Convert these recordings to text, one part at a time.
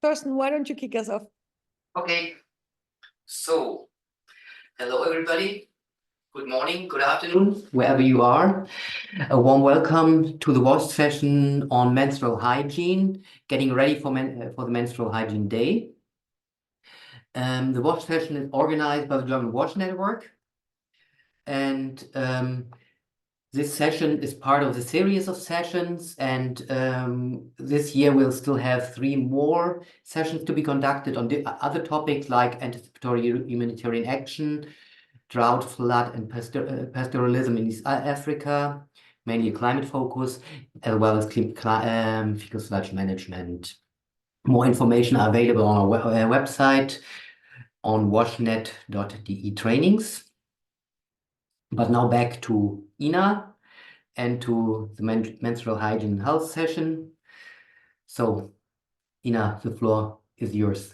Thorsten, why don't you kick us off? Okay, so hello everybody. Good morning, good afternoon, wherever you are. A warm welcome to the WASH session on menstrual hygiene, getting ready for the Menstrual Hygiene Day. The WASH session is organized by the German WASH Network, and this session is part of the series of sessions, and this year we'll still have 3 more sessions to be conducted on other topics like anticipatory humanitarian action, drought, flood, and pastoralism in East Africa, mainly climate focus, as well as fecal sludge management. More information are available on our website on washnet.de trainings. But now back to Ina and to the menstrual hygiene and health session. So, Ina, the floor is yours.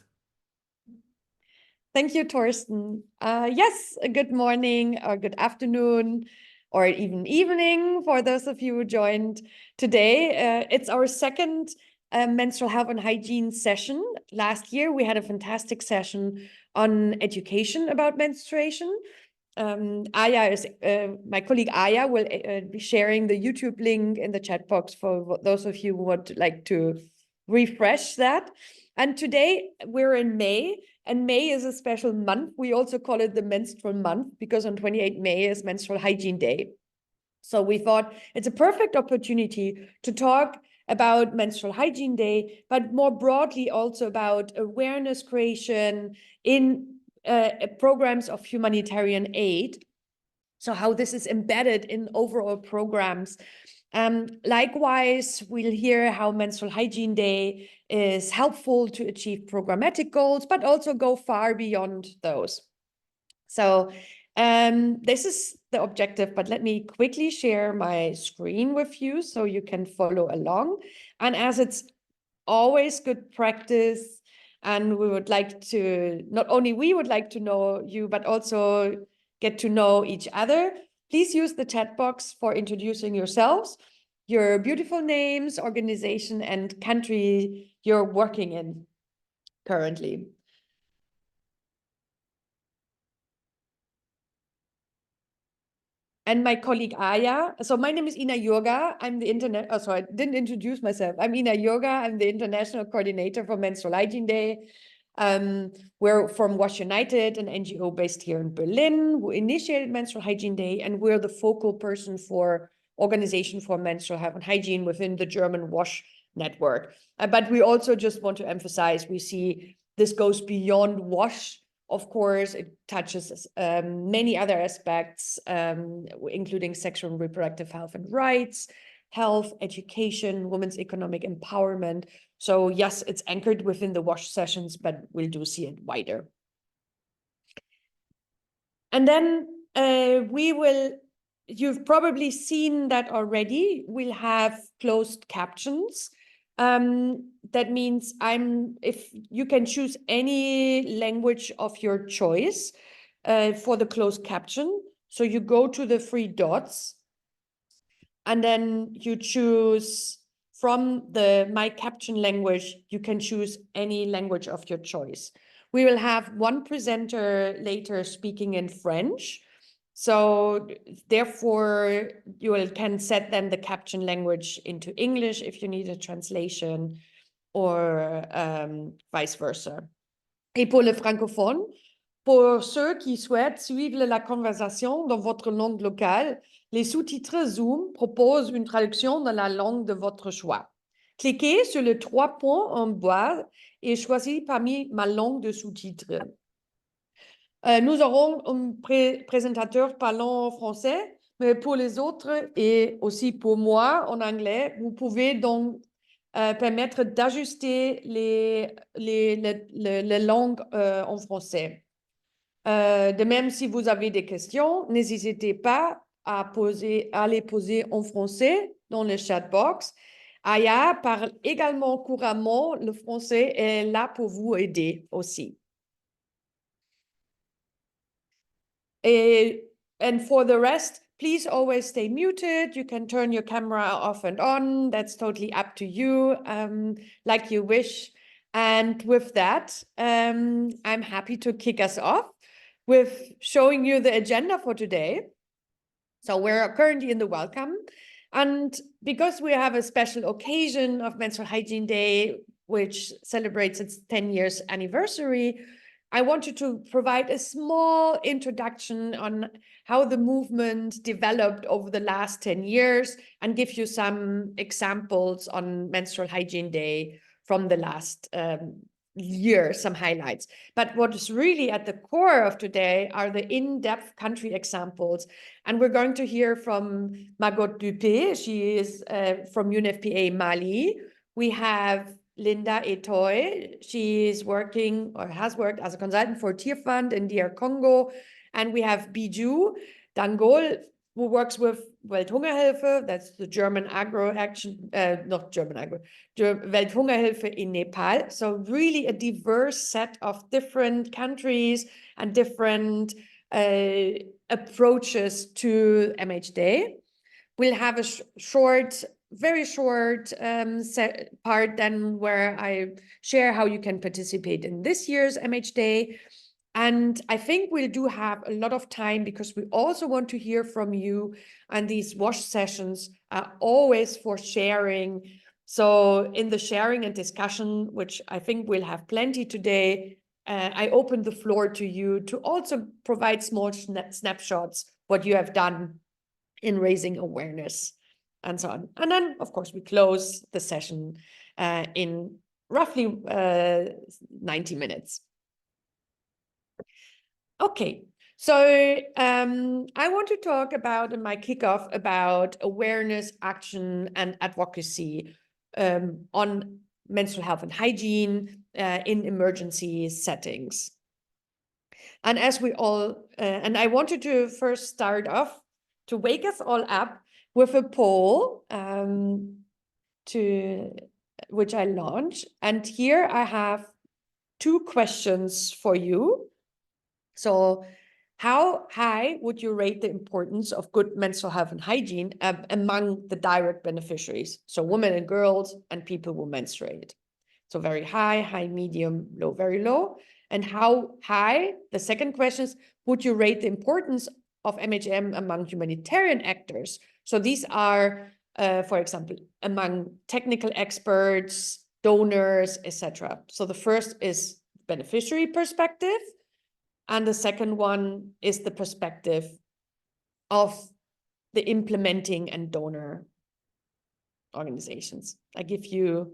Thank you, Thorsten. Yes, good morning or good afternoon or even evening for those of you who joined today. It's our second menstrual health and hygiene session. Last year, we had a fantastic session on education about menstruation. Aya is my colleague Aya will be sharing the YouTube link in the chat box for those of you who would like to refresh that. And today we're in May, and May is a special month. We also call it the menstrual month because on 28 May is Menstrual Hygiene Day. So we thought it's a perfect opportunity to talk about Menstrual Hygiene Day, but more broadly also about awareness creation in programs of humanitarian aid. So how this is embedded in overall programs. Likewise, we'll hear how Menstrual Hygiene Day is helpful to achieve programmatic goals, but also go far beyond those. So this is the objective, but let me quickly share my screen with you so you can follow along. And as it's always good practice, and we would like to, not only we would like to know you, but also get to know each other. Please use the chat box for introducing yourselves, your beautiful names, organization, and country you're working in currently. And my colleague Aya. So my name is Ina Jurga. I'm the I didn't introduce myself. I'm Ina Jurga. I'm the international coordinator for Menstrual Hygiene Day. We're from WASH United, an NGO based here in Berlin, who initiated Menstrual Hygiene Day, and we're the focal person for Organization for Menstrual Health and Hygiene within the German WASH network. But we also just want to emphasize, we see this goes beyond WASH. Of course, it touches many other aspects, including sexual and reproductive health and rights, health, education, women's economic empowerment. So yes, it's anchored within the WASH sessions, but we'll do see it wider. And then you've probably seen that already, we'll have closed captions. That means if you can choose any language of your choice for the closed caption. So you go to the 3 dots and then you choose from the My Caption language, you can choose any language of your choice. We will have one presenter later speaking in French. So therefore, you can set then the caption language into English if you need a translation, or vice versa. Et pour le francophone, pour ceux qui souhaitent suivre la conversation dans votre langue locale, les sous-titres Zoom proposent une traduction dans la langue de votre choix. Cliquez sur les 3 points en bas et choisissez parmi ma langue de sous-titres. Nous aurons un présentateur parlant français, mais pour les autres et aussi pour moi en anglais, vous pouvez donc permettre d'ajuster les langues en français. De même, si vous avez des questions, n'hésitez pas à les poser en français dans le chat box. Aya parle également couramment le français et est là pour vous aider aussi. And for the rest, please always stay muted. You can turn your camera off and on. That's totally up to you, like you wish. And with that, I'm happy to kick us off with showing you the agenda for today. So we're currently in the welcome. And because we have a special occasion of Menstrual Hygiene Day, which celebrates its 10 years anniversary, I wanted to provide a small introduction on how the movement developed over the last 10 years and give you some examples on Menstrual Hygiene Day from the last year, some highlights. But what is really at the core of today are the in-depth country examples. And we're going to hear from Margot Dubé. She is from UNFPA Mali. We have Linda Etoy. She is working or has worked as a consultant for Tearfund in DR Congo. And we have Biju, Dangol, who works with Welthungerhilfe, that's the German agro action, not German agro, Welthungerhilfe in Nepal. So really a diverse set of different countries and different approaches to MH Day. We'll have a very short part then where I share how you can participate in this year's MH Day. And I think we do have a lot of time because we also want to hear from you, and these WASH sessions are always for sharing. So in the sharing and discussion, which I think we'll have plenty today, I open the floor to you to also provide small snapshots, what you have done in raising awareness and so on. And then, of course, we close the session in roughly 90 minutes. Okay, so I want to talk about in my kickoff about awareness, action, and advocacy on menstrual health and hygiene in emergency settings. And as we all, and I wanted to first start off to wake us all up with a poll which I launched. And here I have 2 questions for you. So how high would you rate the importance of good menstrual health and hygiene among the direct beneficiaries? So women and girls and people who menstruate. So very high, high, medium, low, very low. And how high, the second question is, would you rate the importance of MHM among humanitarian actors? So these are, for example, among technical experts, donors, etc. So the first is beneficiary perspective. And the second one is the perspective of the implementing and donor organizations. I give you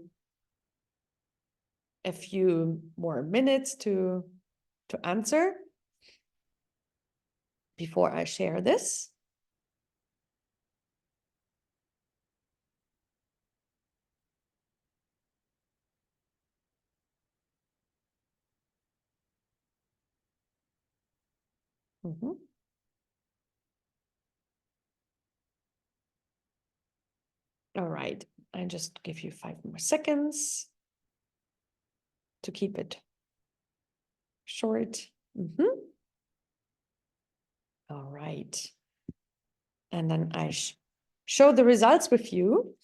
a few more minutes to answer before I share this. All right, I just give you 5 more seconds to keep it short. All right. And then I show the results with you.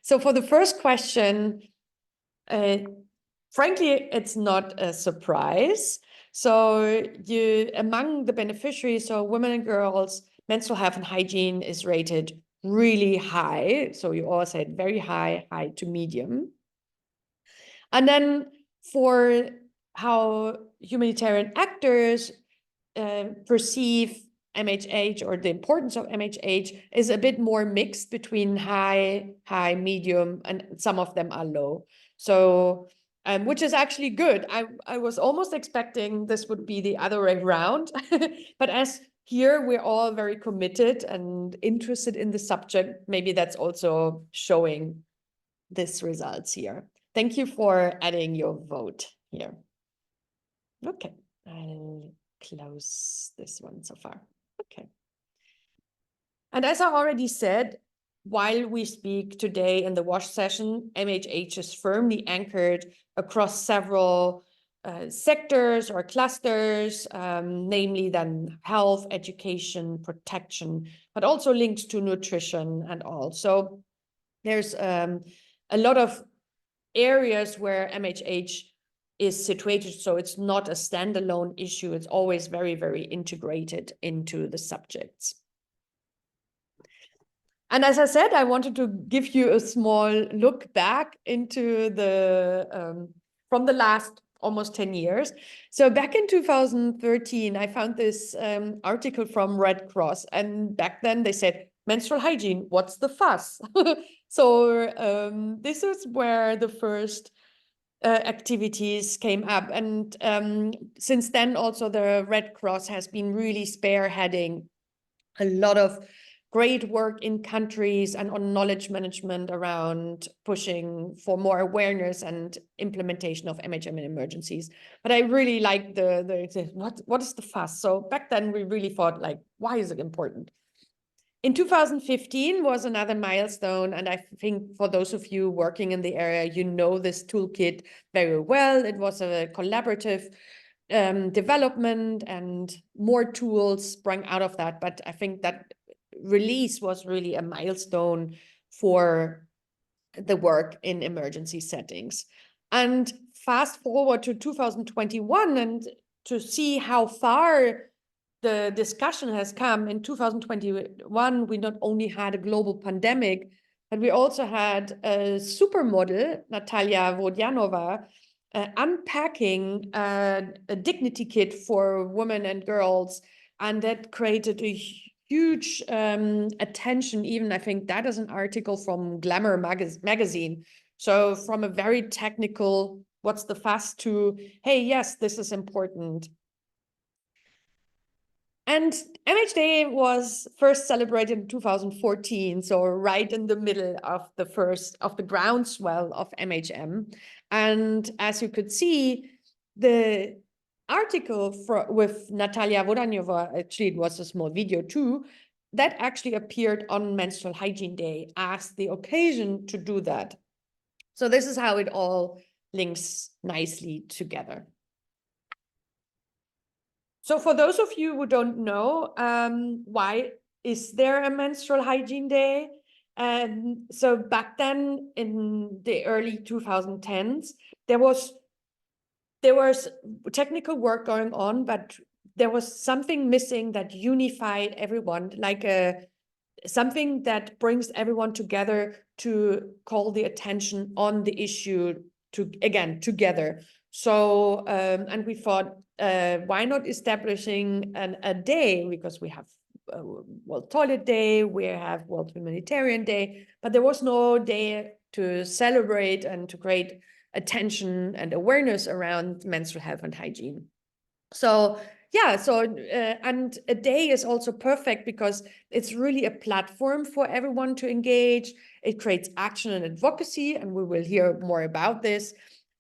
So for the first question, frankly, it's not a surprise. So among the beneficiaries, so women and girls, menstrual health and hygiene is rated really high. So you all said very high, high to medium. And then for how humanitarian actors perceive MHH or the importance of MHH is a bit more mixed between high, medium, and some of them are low. So, which is actually good. I was almost expecting this would be the other way around, but as here we're all very committed and interested in the subject, maybe that's also showing these results here. Thank you for adding your vote here. Okay, I'll close this one so far. Okay. And as I already said, while we speak today in the WASH session, MHH is firmly anchored across several sectors or clusters, namely then health, education, protection, but also linked to nutrition and all. So there's a lot of areas where MHH is situated. So it's not a standalone issue. It's always very, very integrated into the subjects. And as I said, I wanted to give you a small look back into the, from the last almost 10 years. So back in 2013, I found this article from Red Cross. And back then they said, menstrual hygiene, what's the fuss? So this is where the first activities came up. And since then, also the Red Cross has been really spearheading a lot of great work in countries and on knowledge management around pushing for more awareness and implementation of MHM in emergencies. But I really like what is the fuss? So back then we really thought, like, why is it important? In 2015 was another milestone, and I think for those of you working in the area, you know this toolkit very well. It was a collaborative development, and more tools sprang out of that. But I think that release was really a milestone for the work in emergency settings. And fast forward to 2021 and to see how far the discussion has come. In 2021, we not only had a global pandemic, but we also had a supermodel, Natalia Vodyanova, unpacking a dignity kit for women and girls. And that created a huge attention. Even I think that is an article from Glamour magazine. So from a very technical, what's the fuss, to, hey, yes, this is important. And MH Day was first celebrated in 2014, so right in the middle of the groundswell of MHM. And as you could see, the article with Natalia Vodanyova, actually it was a small video too, that actually appeared on Menstrual Hygiene Day as the occasion to do that. So this is how it all links nicely together. So for those of you who don't know, why is there a Menstrual Hygiene Day? So back then in the early 2010s, there was technical work going on, but there was something missing that unified everyone, like something that brings everyone together to call the attention on the issue together. So, and we thought, why not establishing a day, because we have World Toilet Day, we have World Humanitarian Day, but there was no day to celebrate and to create attention and awareness around menstrual health and hygiene. So yeah, and a day is also perfect because it's really a platform for everyone to engage. It creates action and advocacy, and we will hear more about this.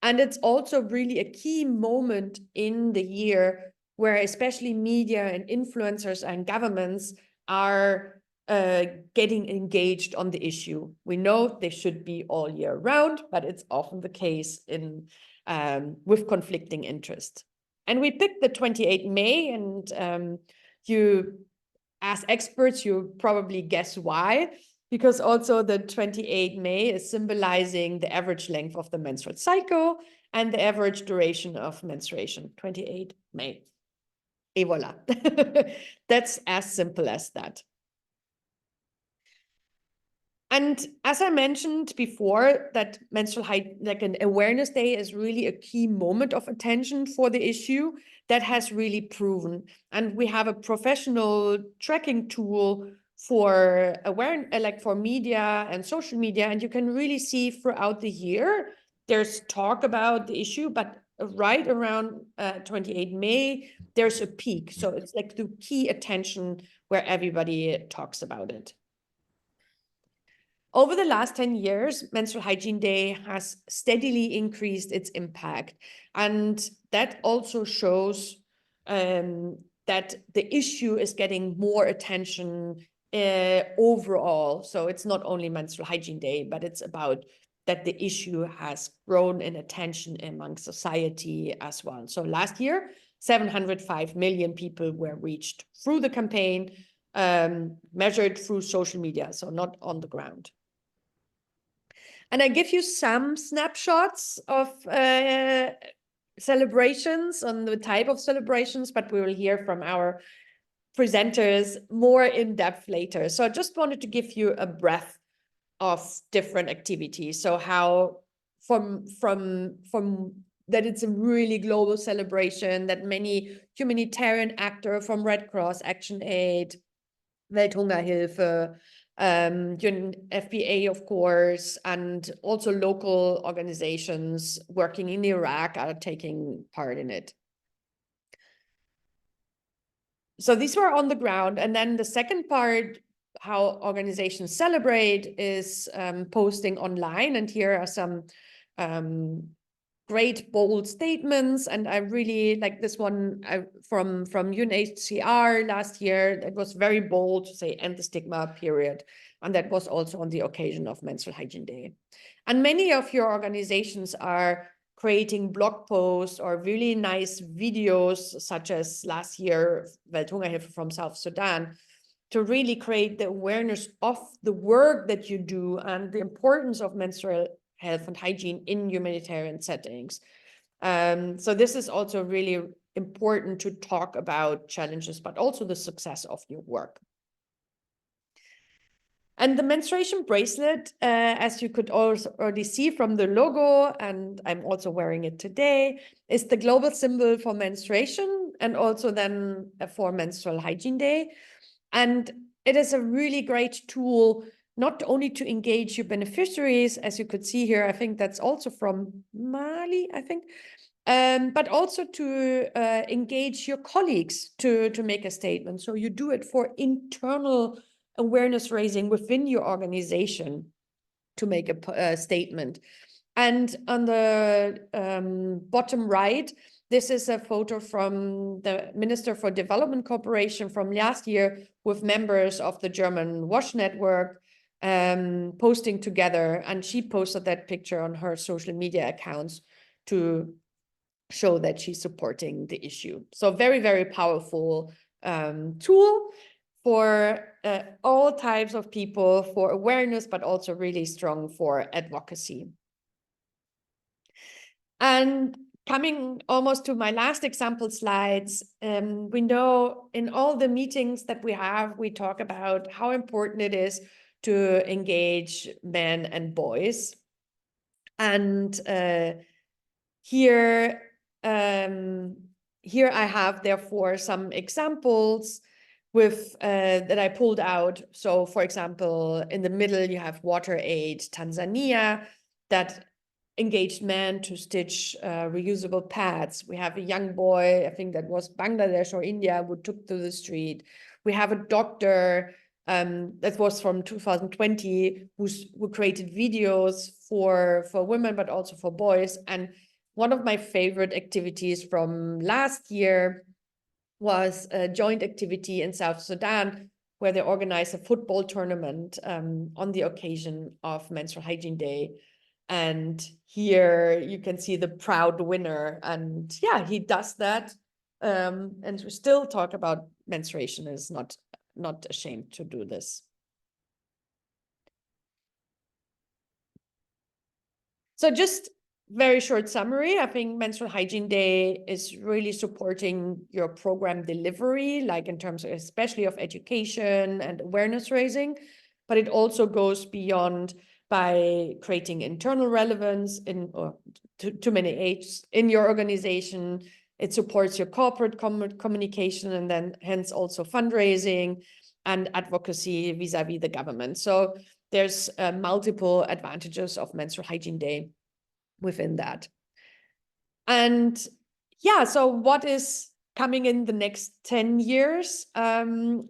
And it's also really a key moment in the year where especially media and influencers and governments are getting engaged on the issue. We know they should be all year round, but it's often the case with conflicting interest. And we picked the 28th May, and you, as experts, you probably guess why, because also the 28th May is symbolizing the average length of the menstrual cycle and the average duration of menstruation, 28th May. Et voila. That's as simple as that. And as I mentioned before, that menstrual hygiene, like an awareness day, is really a key moment of attention for the issue that has really proven. And we have a professional tracking tool for awareness, like for media and social media, and you can really see throughout the year, there's talk about the issue, but right around 28 May, there's a peak. So it's like the key attention where everybody talks about it. Over the last 10 years, Menstrual Hygiene Day has steadily increased its impact. And that also shows that the issue is getting more attention overall. So it's not only Menstrual Hygiene Day, but it's about that the issue has grown in attention among society as well. So last year, 705 million people were reached through the campaign, measured through social media, so not on the ground. And I give you some snapshots of celebrations on the type of celebrations, but we will hear from our presenters more in depth later. So I just wanted to give you a breadth of different activities. So how from that it's a really global celebration, that many humanitarian actors from Red Cross, Action Aid, Welthungerhilfe, UNFPA, of course, and also local organizations working in Iraq are taking part in it. So these were on the ground. And then the second part, how organizations celebrate, is posting online. And here are some great bold statements. And I really like this one from UNHCR last year. It was very bold to say end the stigma, period. And that was also on the occasion of Menstrual Hygiene Day. And many of your organizations are creating blog posts or really nice videos, such as last year, Welthungerhilfe from South Sudan, to really create the awareness of the work that you do and the importance of menstrual health and hygiene in humanitarian settings. So this is also really important to talk about challenges, but also the success of your work. And the menstruation bracelet, as you could also already see from the logo, and I'm also wearing it today, is the global symbol for menstruation and also then for Menstrual Hygiene Day. And it is a really great tool, not only to engage your beneficiaries, as you could see here, I think that's also from Mali, I think, but also to engage your colleagues to make a statement. So you do it for internal awareness raising within your organization to make a statement. And on the bottom right, this is a photo from the Minister for Development Cooperation from last year with members of the German WASH network posting together. And she posted that picture on her social media accounts to show that she's supporting the issue. So very, very powerful tool for all types of people, for awareness, but also really strong for advocacy. And coming almost to my last example slides, we know in all the meetings that we have, we talk about how important it is to engage men and boys. And here I have, therefore, some examples with that I pulled out. So, for example, in the middle, you have Water Aid Tanzania that engaged men to stitch reusable pads. We have a young boy, I think that was Bangladesh or India, who took to the street. We have a doctor that was from 2020 who created videos for women, but also for boys. And one of my favorite activities from last year was a joint activity in South Sudan, where they organized a football tournament on the occasion of Menstrual Hygiene Day. And here you can see the proud winner. And yeah, he does that. And we still talk about menstruation, is not ashamed to do this. So just very short summary, I think Menstrual Hygiene Day is really supporting your program delivery, like in terms of especially of education and awareness raising, but it also goes beyond by creating internal relevance in to many aids in your organization. It supports your corporate communication and then hence also fundraising and advocacy vis-a-vis the government. So there's multiple advantages of Menstrual Hygiene Day within that. And yeah, so what is coming in the next 10 years? First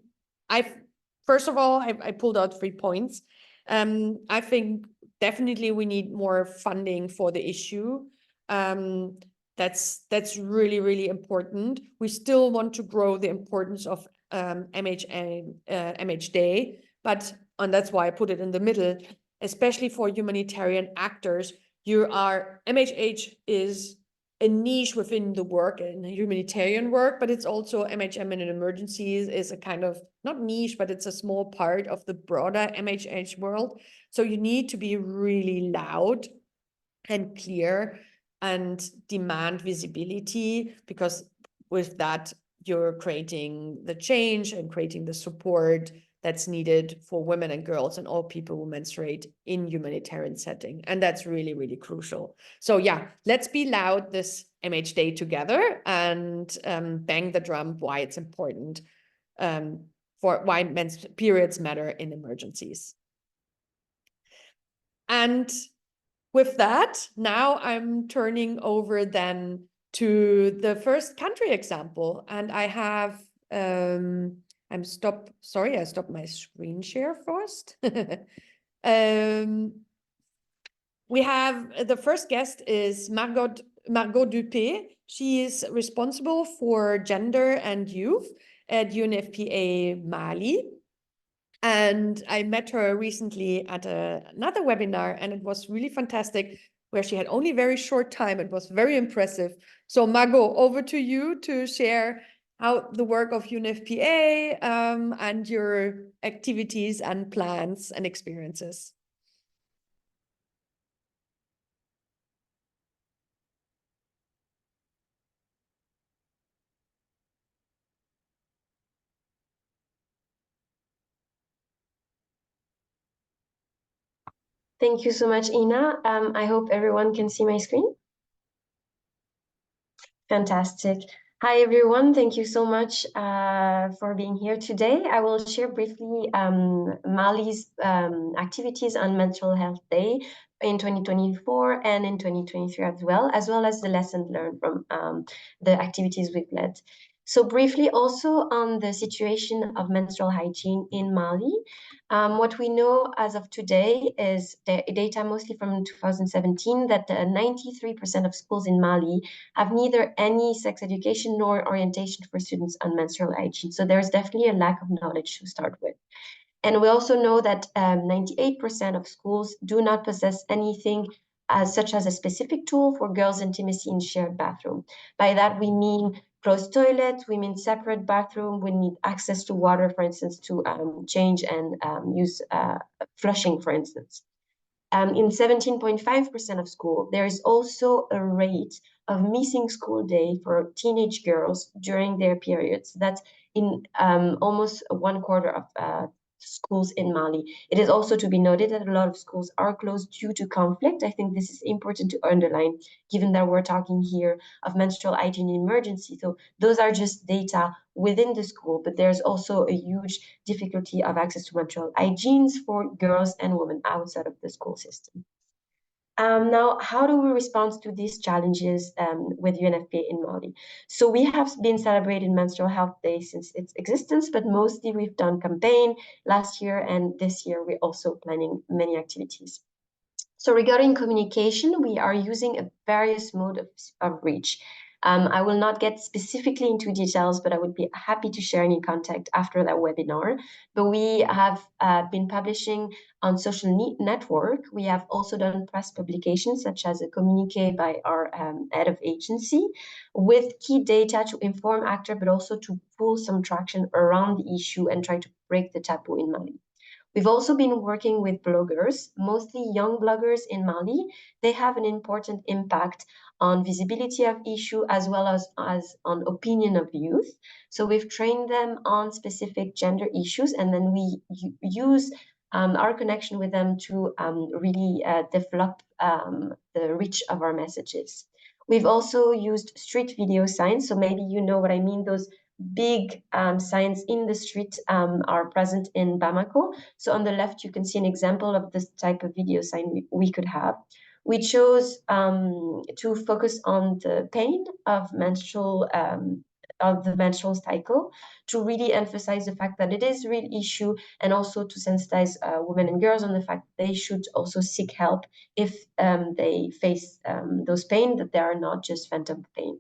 of all, I pulled out 3 points. I think definitely we need more funding for the issue. That's really, really important. We still want to grow the importance of MH Day, and that's why I put it in the middle, especially for humanitarian actors. MHH is a niche within the work and humanitarian work, but it's also MHM in emergencies is a kind of, not niche, but it's a small part of the broader MHH world. So you need to be really loud and clear and demand visibility, because with that, you're creating the change and creating the support that's needed for women and girls and all people who menstruate in humanitarian setting. And that's really, really crucial. So yeah, let's be loud this MH Day together and bang the drum why it's important, for why periods matter in emergencies. And with that, now I'm turning over then to the first country example. And I have, I stopped my screen share first. We have, the first guest is Margot Dubé. She is responsible for gender and youth at UNFPA Mali. And I met her recently at another webinar, and it was really fantastic, where she had only very short time. It was very impressive. So Margot, over to you to share how the work of UNFPA and your activities and plans and experiences. Thank you so much, Ina. I hope everyone can see my screen. Fantastic. Hi, everyone. Thank you so much for being here today. I will share briefly Mali's activities on Menstrual Health Day in 2024 and in 2023 as well as the lessons learned from the activities we've led. So briefly also on the situation of menstrual hygiene in Mali. What we know as of today is the data mostly from 2017 that 93% of schools in Mali have neither any sex education nor orientation for students on menstrual hygiene. So there's definitely a lack of knowledge to start with. And we also know that 98% of schools do not possess anything such as a specific tool for girls' intimacy in shared bathroom. By that, we mean closed toilets, we mean separate bathroom, we need access to water, for instance, to change and use flushing, for instance. In 17.5% of school, there is also a rate of missing school day for teenage girls during their periods. That's in almost 1/4 of schools in Mali. It is also to be noted that a lot of schools are closed due to conflict. I think this is important to underline, given that we're talking here of menstrual hygiene emergency. So those are just data within the school, but there's also a huge difficulty of access to menstrual hygienes for girls and women outside of the school system. Now, how do we respond to these challenges with UNFPA in Mali? So we have been celebrating Menstrual Health Day since its existence, but mostly we've done campaign last year, and this year we're also planning many activities. So regarding communication, we are using a various mode of reach. I will not get specifically into details, but I would be happy to share any contact after that webinar. But we have been publishing on social network. We have also done press publications, such as a communique by our head of agency, with key data to inform actors, but also to pull some traction around the issue and try to break the taboo in Mali. We've also been working with bloggers, mostly young bloggers in Mali. They have an important impact on visibility of issue as well as on opinion of youth. So we've trained them on specific gender issues, and then we use our connection with them to really develop the reach of our messages. We've also used street video signs. So maybe you know what I mean. Those big signs in the street are present in Bamako. So on the left, you can see an example of this type of video sign we could have. We chose to focus on the pain of the menstrual cycle, to really emphasize the fact that it is a real issue, and also to sensitize women and girls on the fact that they should also seek help if they face those pain, that they are not just phantom pain.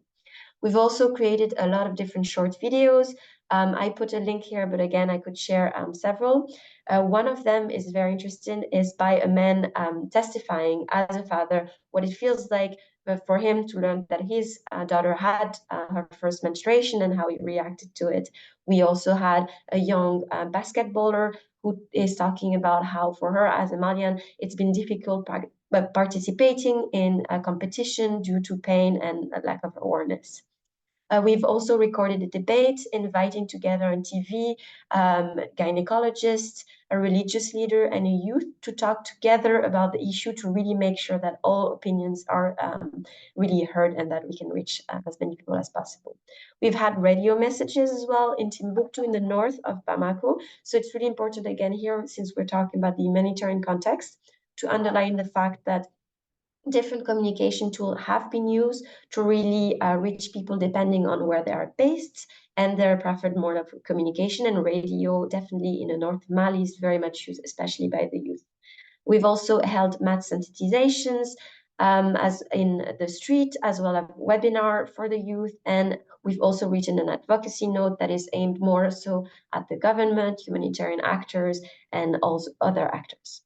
We've also created a lot of different short videos. I put a link here, but again, I could share several. One of them is very interesting, is by a man testifying as a father what it feels like for him to learn that his daughter had her first menstruation and how he reacted to it. We also had a young basketballer who is talking about how for her as a Malian, it's been difficult participating in a competition due to pain and a lack of awareness. We've also recorded a debate inviting together on TV gynecologists, a religious leader, and a youth to talk together about the issue to really make sure that all opinions are really heard and that we can reach as many people as possible. We've had radio messages as well in Timbuktu in the north of Bamako. So it's really important again here, since we're talking about the humanitarian context, to underline the fact that different communication tools have been used to really reach people depending on where they are based and their preferred mode of communication. And radio, definitely in the north of Mali, is very much used, especially by the youth. We've also held math sensitizations as in the street, as well as a webinar for the youth. And we've also written an advocacy note that is aimed more so at the government, humanitarian actors, and also other actors.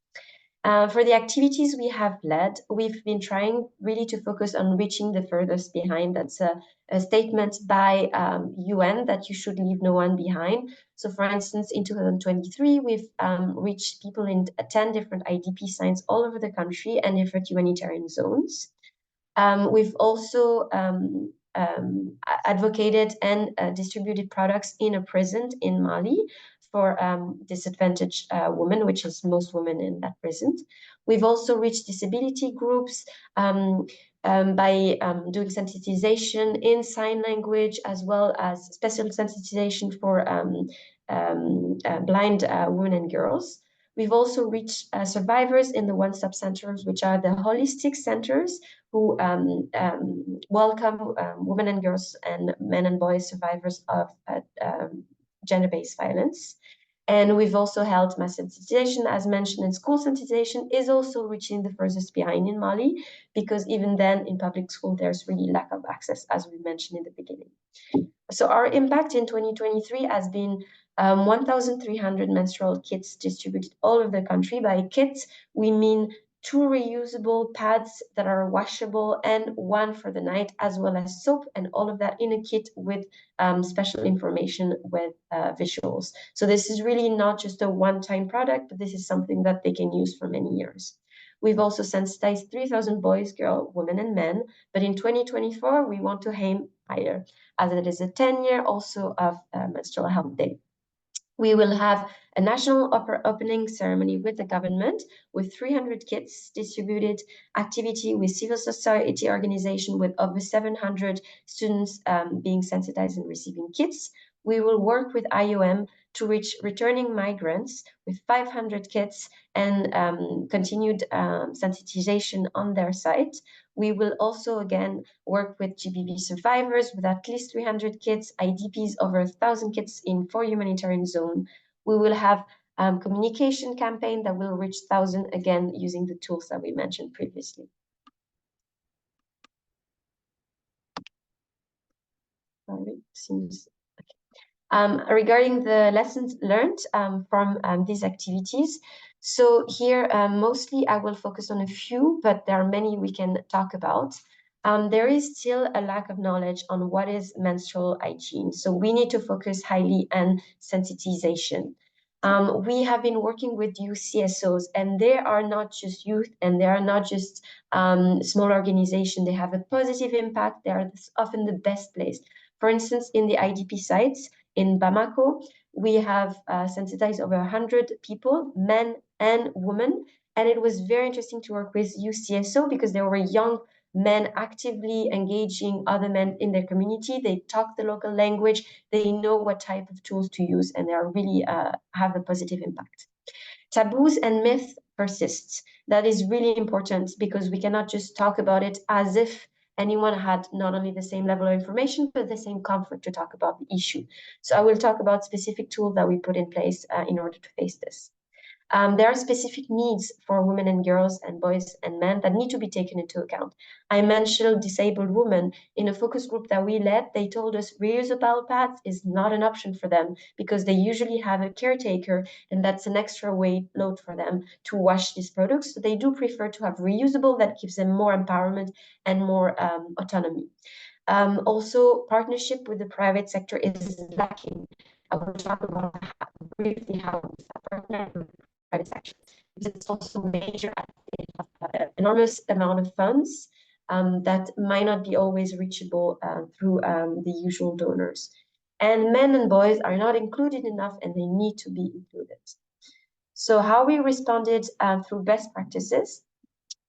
For the activities we have led, we've been trying really to focus on reaching the furthest behind. That's a statement by UN that you should leave no one behind. So for instance, in 2023, we've reached people in 10 different IDP sites all over the country and different humanitarian zones. We've also advocated and distributed products in a prison in Mali for disadvantaged women, which is most women in that prison. We've also reached disability groups by doing sensitization in sign language, as well as special sensitization for blind women and girls. We've also reached survivors in the one-stop centers, which are the holistic centers who welcome women and girls and men and boys survivors of gender-based violence. And we've also held mass sensitization, as mentioned, and school sensitization is also reaching the furthest behind in Mali, because even then in public school, there's really lack of access, as we mentioned in the beginning. So our impact in 2023 has been 1,300 menstrual kits distributed all over the country. By kits, we mean 2 reusable pads that are washable and 1 for the night, as well as soap, and all of that in a kit with special information with visuals. So this is really not just a one-time product, but this is something that they can use for many years. We've also sensitized 3,000 boys, girls, women, and men, but in 2024, we want to aim higher, as it is a 10-year also of Menstrual Health Day. We will have a national opening ceremony with the government with 300 kits distributed, activity with civil society organization with over 700 students being sensitized and receiving kits. We will work with IOM to reach returning migrants with 500 kits and continued sensitization on their site. We will also, again, work with GBV survivors with at least 300 kits, IDPs over 1,000 kits in 4 humanitarian zones. We will have communication campaign that will reach 1,000, again, using the tools that we mentioned previously. Sorry, seems okay. Regarding the lessons learned from these activities, so here mostly I will focus on a few, but there are many we can talk about. There is still a lack of knowledge on what is menstrual hygiene, so we need to focus highly on sensitization. We have been working with UCSOs, and they are not just youth, and they are not just small organizations. They have a positive impact. They are often the best place. For instance, in the IDP sites in Bamako, we have sensitized over 100 people, men and women, and it was very interesting to work with UCSO because there were young men actively engaging other men in their community. They talk the local language, they know what type of tools to use, and they are really have a positive impact. Taboos and myths persist. That is really important because we cannot just talk about it as if anyone had not only the same level of information, but the same comfort to talk about the issue. So I will talk about specific tools that we put in place in order to face this. There are specific needs for women and girls and boys and men that need to be taken into account. I mentioned disabled women. In a focus group that we led, they told us reusable pads is not an option for them because they usually have a caretaker, and that's an extra weight load for them to wash these products. So they do prefer to have reusable that gives them more empowerment and more autonomy. Also, partnership with the private sector is lacking. I will talk about briefly how we partner with private sector. It's also major, enormous amount of funds that might not be always reachable through the usual donors. And men and boys are not included enough, and they need to be included. So how we responded through best practices.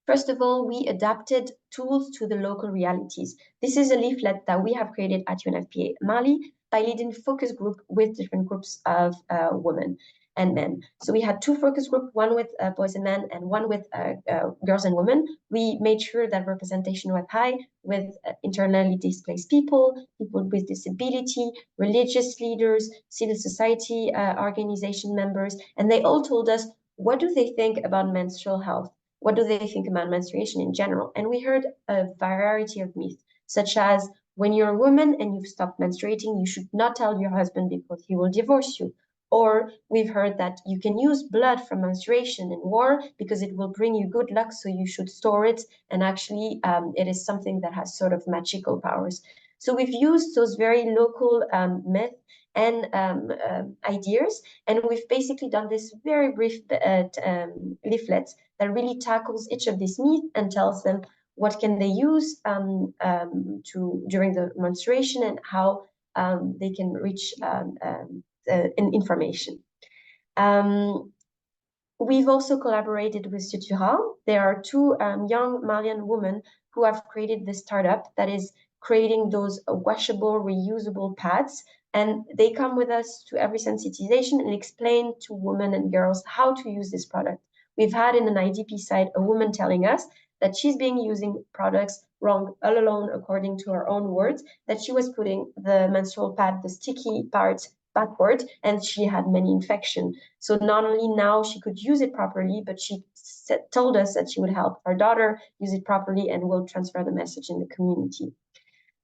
First of all, we adapted tools to the local realities. This is a leaflet that we have created at UNFPA Mali by leading focus group with different groups of women and men. So we had two focus groups, one with boys and men and one with girls and women. We made sure that representation was high with internally displaced people, people with disability, religious leaders, civil society organization members, and they all told us, what do they think about menstrual health? What do they think about menstruation in general? And we heard a variety of myths, such as when you're a woman and you've stopped menstruating, you should not tell your husband because he will divorce you. Or we've heard that you can use blood from menstruation in war because it will bring you good luck, so you should store it. And actually, it is something that has sort of magical powers. So we've used those very local myths and ideas, and we've basically done this very brief leaflet that really tackles each of these myths and tells them what can they use during the menstruation and how they can reach information. We've also collaborated with Tearfund. There are two young Malian women who have created this startup that is creating those washable, reusable pads. And they come with us to every sensitization and explain to women and girls how to use this product. We've had in an IDP site a woman telling us that she's been using products wrong all alone, according to her own words, that she was putting the menstrual pad, the sticky part, backward, and she had many infections. So not only now she could use it properly, but she told us that she would help her daughter use it properly and will transfer the message in the community.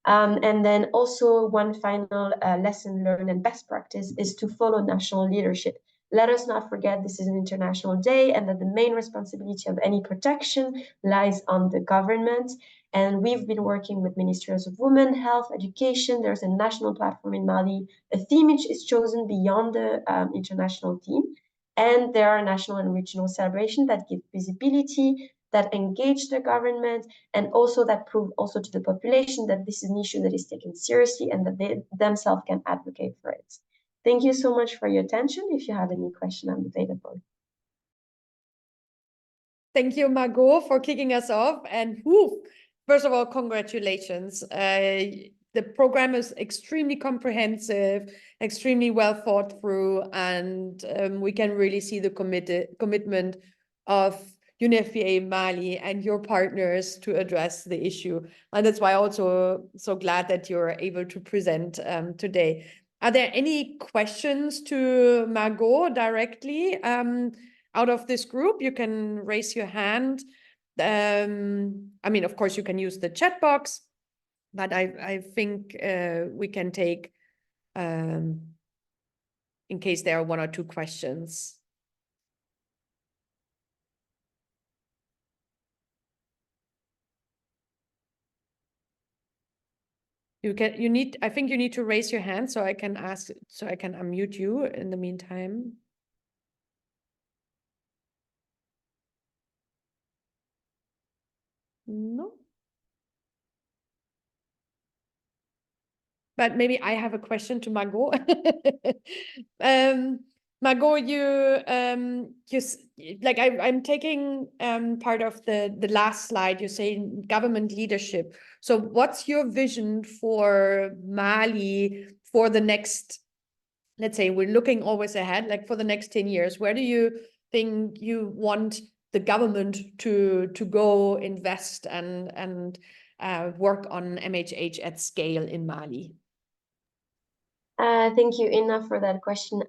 And then also one final lesson learned and best practice is to follow national leadership. Let us not forget this is an international day and that the main responsibility of any protection lies on the government. And we've been working with ministries of women, health, education. There's a national platform in Mali. A theme is chosen beyond the international theme. And there are national and regional celebrations that give visibility, that engage the government, and also that prove also to the population that this is an issue that is taken seriously and that they themselves can advocate for it. Thank you so much for your attention. If you have any question, I'm available. Thank you, Margot, for kicking us off. And first of all, congratulations. The program is extremely comprehensive, extremely well thought through, and we can really see the commitment of UNFPA Mali and your partners to address the issue. And that's why I'm also so glad that you're able to present today. Are there any questions to Margot directly out of this group? You can raise your hand. I mean, of course, you can use the chat box, but I think we can take, in case there are one or two questions. I think you need to raise your hand so I can unmute you in the meantime. No. But maybe I have a question to Margot. Margot, I'm taking part of the last slide. You say government leadership. So what's your vision for Mali for the next, let's say we're looking always ahead, like for the next 10 years, where do you think you want the government to go invest and work on MHH at scale in Mali? Thank you, Inna, for that question.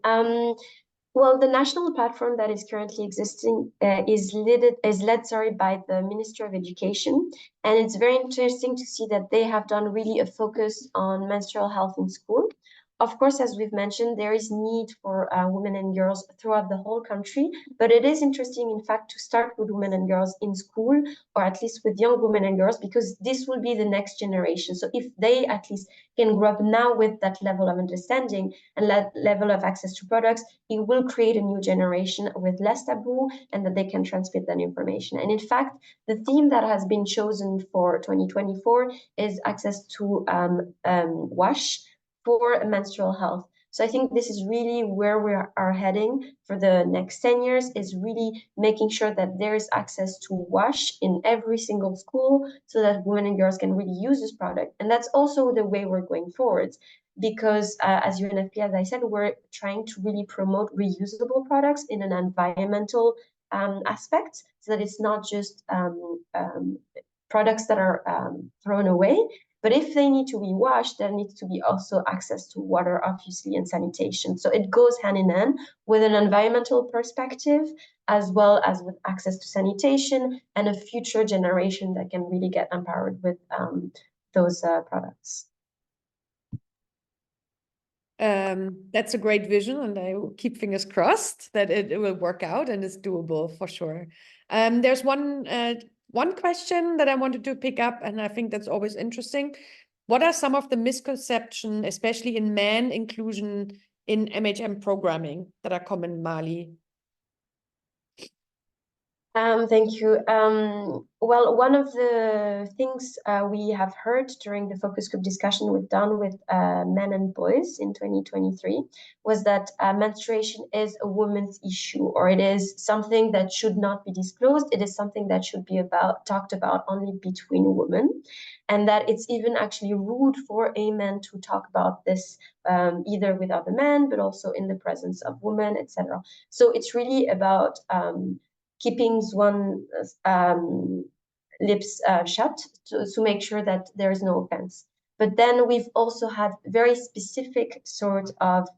Well, the national platform that is currently existing is led by the Ministry of Education. And it's very interesting to see that they have done really a focus on menstrual health in school. Of course, as we've mentioned, there is need for women and girls throughout the whole country, but it is interesting, in fact, to start with women and girls in school, or at least with young women and girls, because this will be the next generation. So if they at least can grow up now with that level of understanding and level of access to products, it will create a new generation with less taboo, and that they can transmit that information. And in fact, the theme that has been chosen for 2024 is access to WASH for menstrual health. So I think this is really where we are heading for the next 10 years, is really making sure that there is access to WASH in every single school so that women and girls can really use this product. And that's also the way we're going forward, because as UNFPA, as I said, we're trying to really promote reusable products in an environmental aspect, so that it's not just products that are thrown away. But if they need to be washed, there needs to be also access to water, obviously, and sanitation. So it goes hand in hand with an environmental perspective, as well as with access to sanitation and a future generation that can really get empowered with those products. That's a great vision, and I will keep fingers crossed that it will work out and it's doable for sure. There's one question that I wanted to pick up, and I think that's always interesting. What are some of the misconceptions, especially in men inclusion in MHM programming, that are common in Mali? Thank you. Well, one of the things we have heard during the focus group discussion we've done with men and boys in 2023 was that menstruation is a woman's issue, or it is something that should not be disclosed. It is something that should be talked about only between women, and that it's even actually rude for a man to talk about this either with other men, but also in the presence of women, etc. So it's really about keeping one's lips shut to make sure that there is no offense. But then we've also had very specific sort of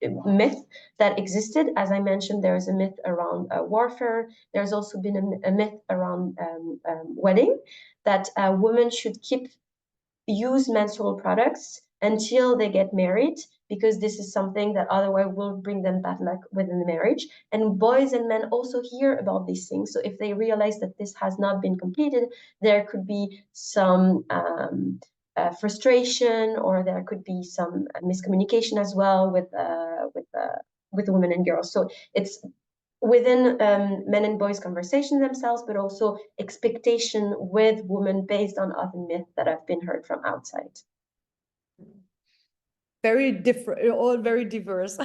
myth that existed. As I mentioned, there is a myth around warfare. There's also been a myth around wedding, that women should use menstrual products until they get married, because this is something that otherwise will bring them bad luck within the marriage. And boys and men also hear about these things. So if they realize that this has not been completed, there could be some frustration, or there could be some miscommunication as well with women and girls. So it's within men and boys conversations themselves, but also expectation with women based on other myths that have been heard from outside. Very different, all very diverse,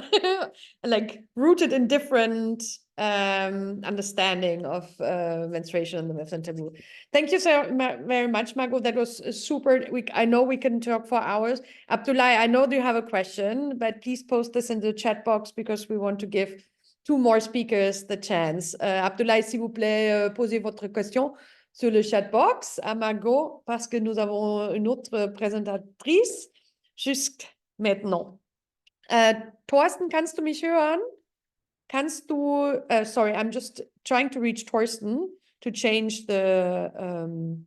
like rooted in different understanding of menstruation and the myths and taboo. Thank you so very much, Margot. That was super. I know we can talk for hours. Abdoulaye, I know you have a question, but please post this in the chat box, because we want to give 2 more speakers the chance. Abdoulaye, s'il vous plaît, posez votre question sur le chat box à Margot, parce que nous avons une autre présentatrice juste maintenant. Thorsten, kannst du mich hören? Kannst du, sorry, I'm just trying to reach Thorsten to change the,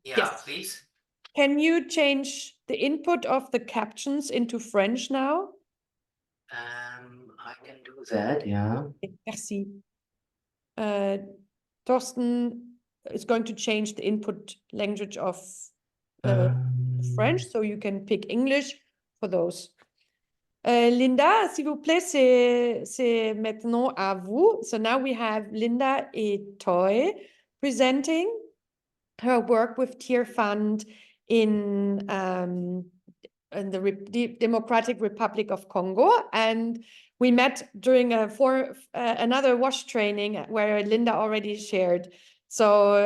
Yeah, yes. please. Can you change the input of the captions into French now? I can do that, yeah. Merci. Thorsten is going to change the input language of French, so you can pick English for those. Linda, s'il vous plaît, c'est maintenant à vous. So now we have Linda Etoy presenting her work with Tearfund in the Democratic Republic of Congo. And we met during another WASH training where Linda already shared. So,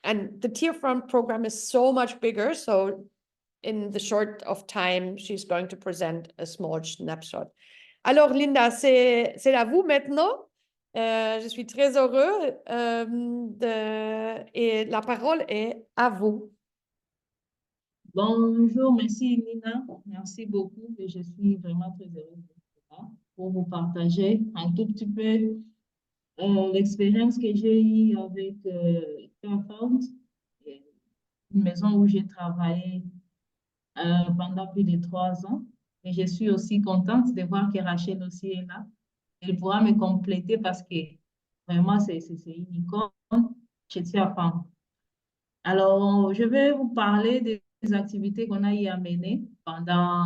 and the Tearfund program is so much bigger. So in the short of time, she's going to present a small snapshot. Alors, Linda, c'est à vous maintenant. Je suis très heureux et la parole est à vous. Bonjour, merci Nina, merci beaucoup. Je suis vraiment très heureuse pour vous partager un tout petit peu l'expérience que j'ai eue avec Tearfund, une maison où j'ai travaillé pendant plus de 3 ans. Et je suis aussi contente de voir que Rachel aussi est là. Elle pourra me compléter parce que vraiment, c'est une icône chez Tearfund. Alors, je vais vous parler des activités qu'on a eu à mener pendant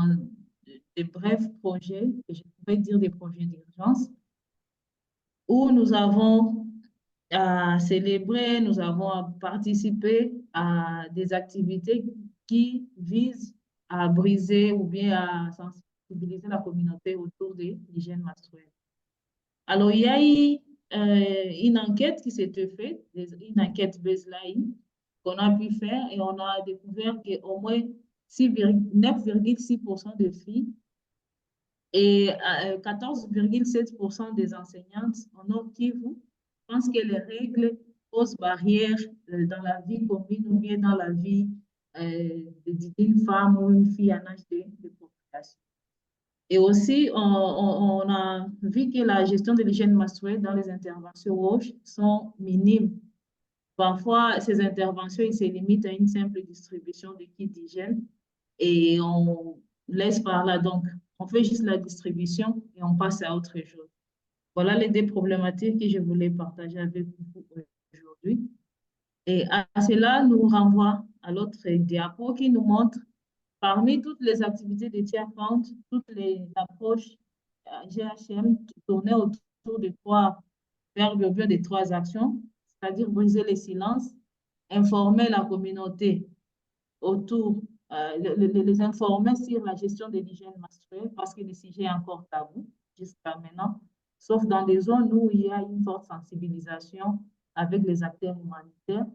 des brefs projets, que je pourrais dire des projets d'urgence, où nous avons célébré, nous avons participé à des activités qui visent à briser ou bien à sensibiliser la communauté autour de l'hygiène menstruelle. Alors, il y a eu une enquête qui s'est faite, une enquête baseline qu'on a pu faire et on a découvert qu'au moins 9,6% de filles et 14,7% des enseignantes en Nord Kivu pensent que les règles posent barrière dans la vie commune ou bien dans la vie d'une femme ou une fille en âge de procréation. Et aussi, on a vu que la gestion de l'hygiène menstruelle dans les interventions rouges sont minimes. Parfois, ces interventions, ils se limitent à une simple distribution de kits d'hygiène et on laisse par là. Donc, on fait juste la distribution et on passe à autre chose. Voilà les deux problématiques que je voulais partager avec vous aujourd'hui. Et à cela nous renvoie à l'autre diapo qui nous montre parmi toutes les activités de Tearfund, toutes les approches GHM tournaient autour de trois verbes, de trois actions, c'est-à-dire briser les silences, informer la communauté autour, les informer sur la gestion de l'hygiène menstruelle parce que le sujet est encore tabou jusqu'à maintenant, sauf dans des zones où il y a une forte sensibilisation avec les acteurs humanitaires.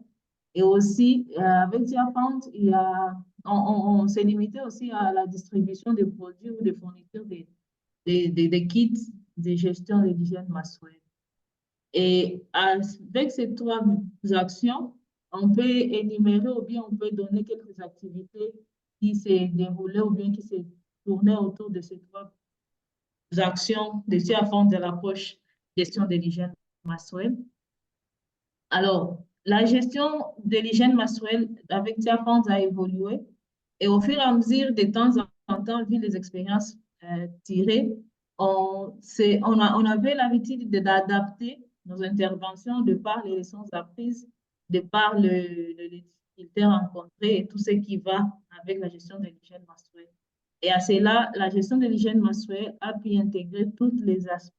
Et aussi, avec Tearfund, on s'est limité aussi à la distribution des produits ou des fournitures des kits de gestion de l'hygiène menstruelle. Et avec ces trois actions, on peut énumérer ou bien on peut donner quelques activités qui s'est déroulées ou bien qui s'est tournées autour de ces trois actions de Tearfund de l'approche gestion de l'hygiène menstruelle. Alors, la gestion de l'hygiène menstruelle avec Tearfund a évolué et au fur et à mesure, de temps en temps, vu les expériences tirées, on avait l'habitude d'adapter nos interventions de par les leçons apprises, de par les difficultés rencontrées et tout ce qui va avec la gestion de l'hygiène menstruelle. Et à cela, la gestion de l'hygiène menstruelle a pu intégrer tous les aspects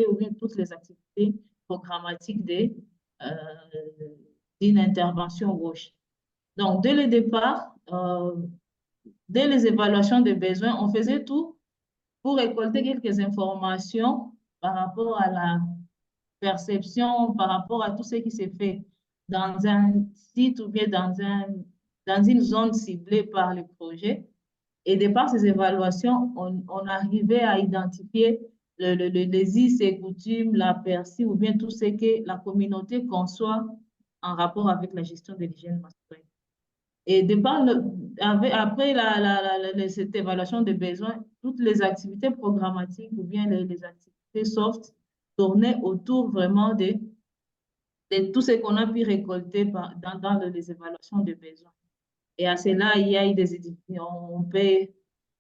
ou bien toutes les activités programmatiques d'une intervention gauche. Donc, dès le départ, dès les évaluations des besoins, on faisait tout pour récolter quelques informations par rapport à la perception, par rapport à tout ce qui s'est fait dans un site ou bien dans une zone ciblée par le projet. Et de par ces évaluations, on arrivait à identifier les us et coutumes, l'aperçu ou bien tout ce que la communauté conçoit en rapport avec la gestion de l'hygiène menstruelle. Et de par après cette évaluation des besoins, toutes les activités programmatiques ou bien les activités soft tournaient autour vraiment de tout ce qu'on a pu récolter dans les évaluations des besoins. Et à cela, il y a eu on peut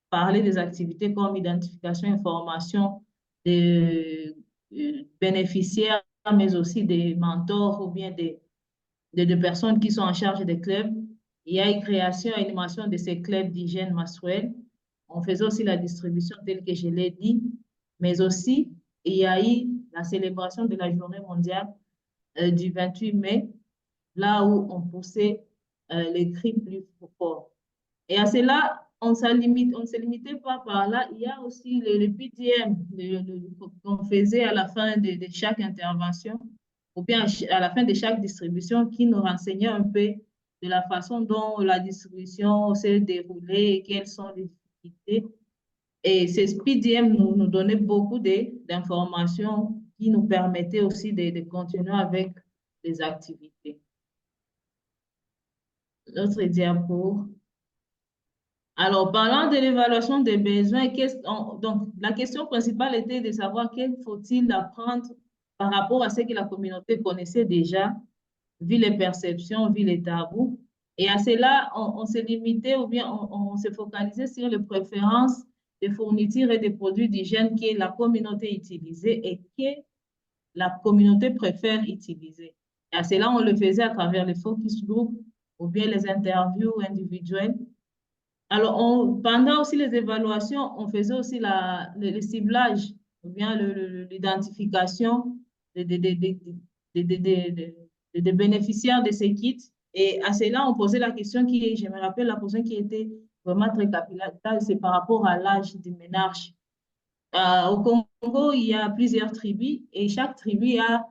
parler des activités comme identification, information des bénéficiaires, mais aussi des mentors ou bien des personnes qui sont en charge des clubs. Il y a une création et animation de ces clubs d'hygiène menstruelle. On faisait aussi la distribution telle que je l'ai dit, mais aussi il y a eu la célébration de la journée mondiale du 28 mai, là où on poussait les cris plus fort. Et à cela, on ne se limitait pas par là. Il y a aussi le PDM qu'on faisait à la fin de chaque intervention ou bien à la fin de chaque distribution qui nous renseignait un peu de la façon dont la distribution s'est déroulée et quelles sont les difficultés. Et ces PDM nous donnaient beaucoup d'informations qui nous permettaient aussi de continuer avec les activités. L'autre diapo. Alors, parlant de l'évaluation des besoins, donc la question principale était de savoir qu'il faut-il apprendre par rapport à ce que la communauté connaissait déjà, vu les perceptions, vu les tabous. Et à cela, on s'est limité ou bien on s'est focalisé sur les préférences des fournitures et des produits d'hygiène que la communauté utilisait et que la communauté préfère utiliser. Et à cela, on le faisait à travers les focus groups ou bien les interviews individuelles. Alors, pendant aussi les évaluations, on faisait aussi le ciblage ou bien l'identification des bénéficiaires de ces kits. Et à cela, on posait la question qui, je me rappelle, la question qui était vraiment très capitale, c'est par rapport à l'âge du ménage. Au Congo, il y a plusieurs tribus et chaque tribu a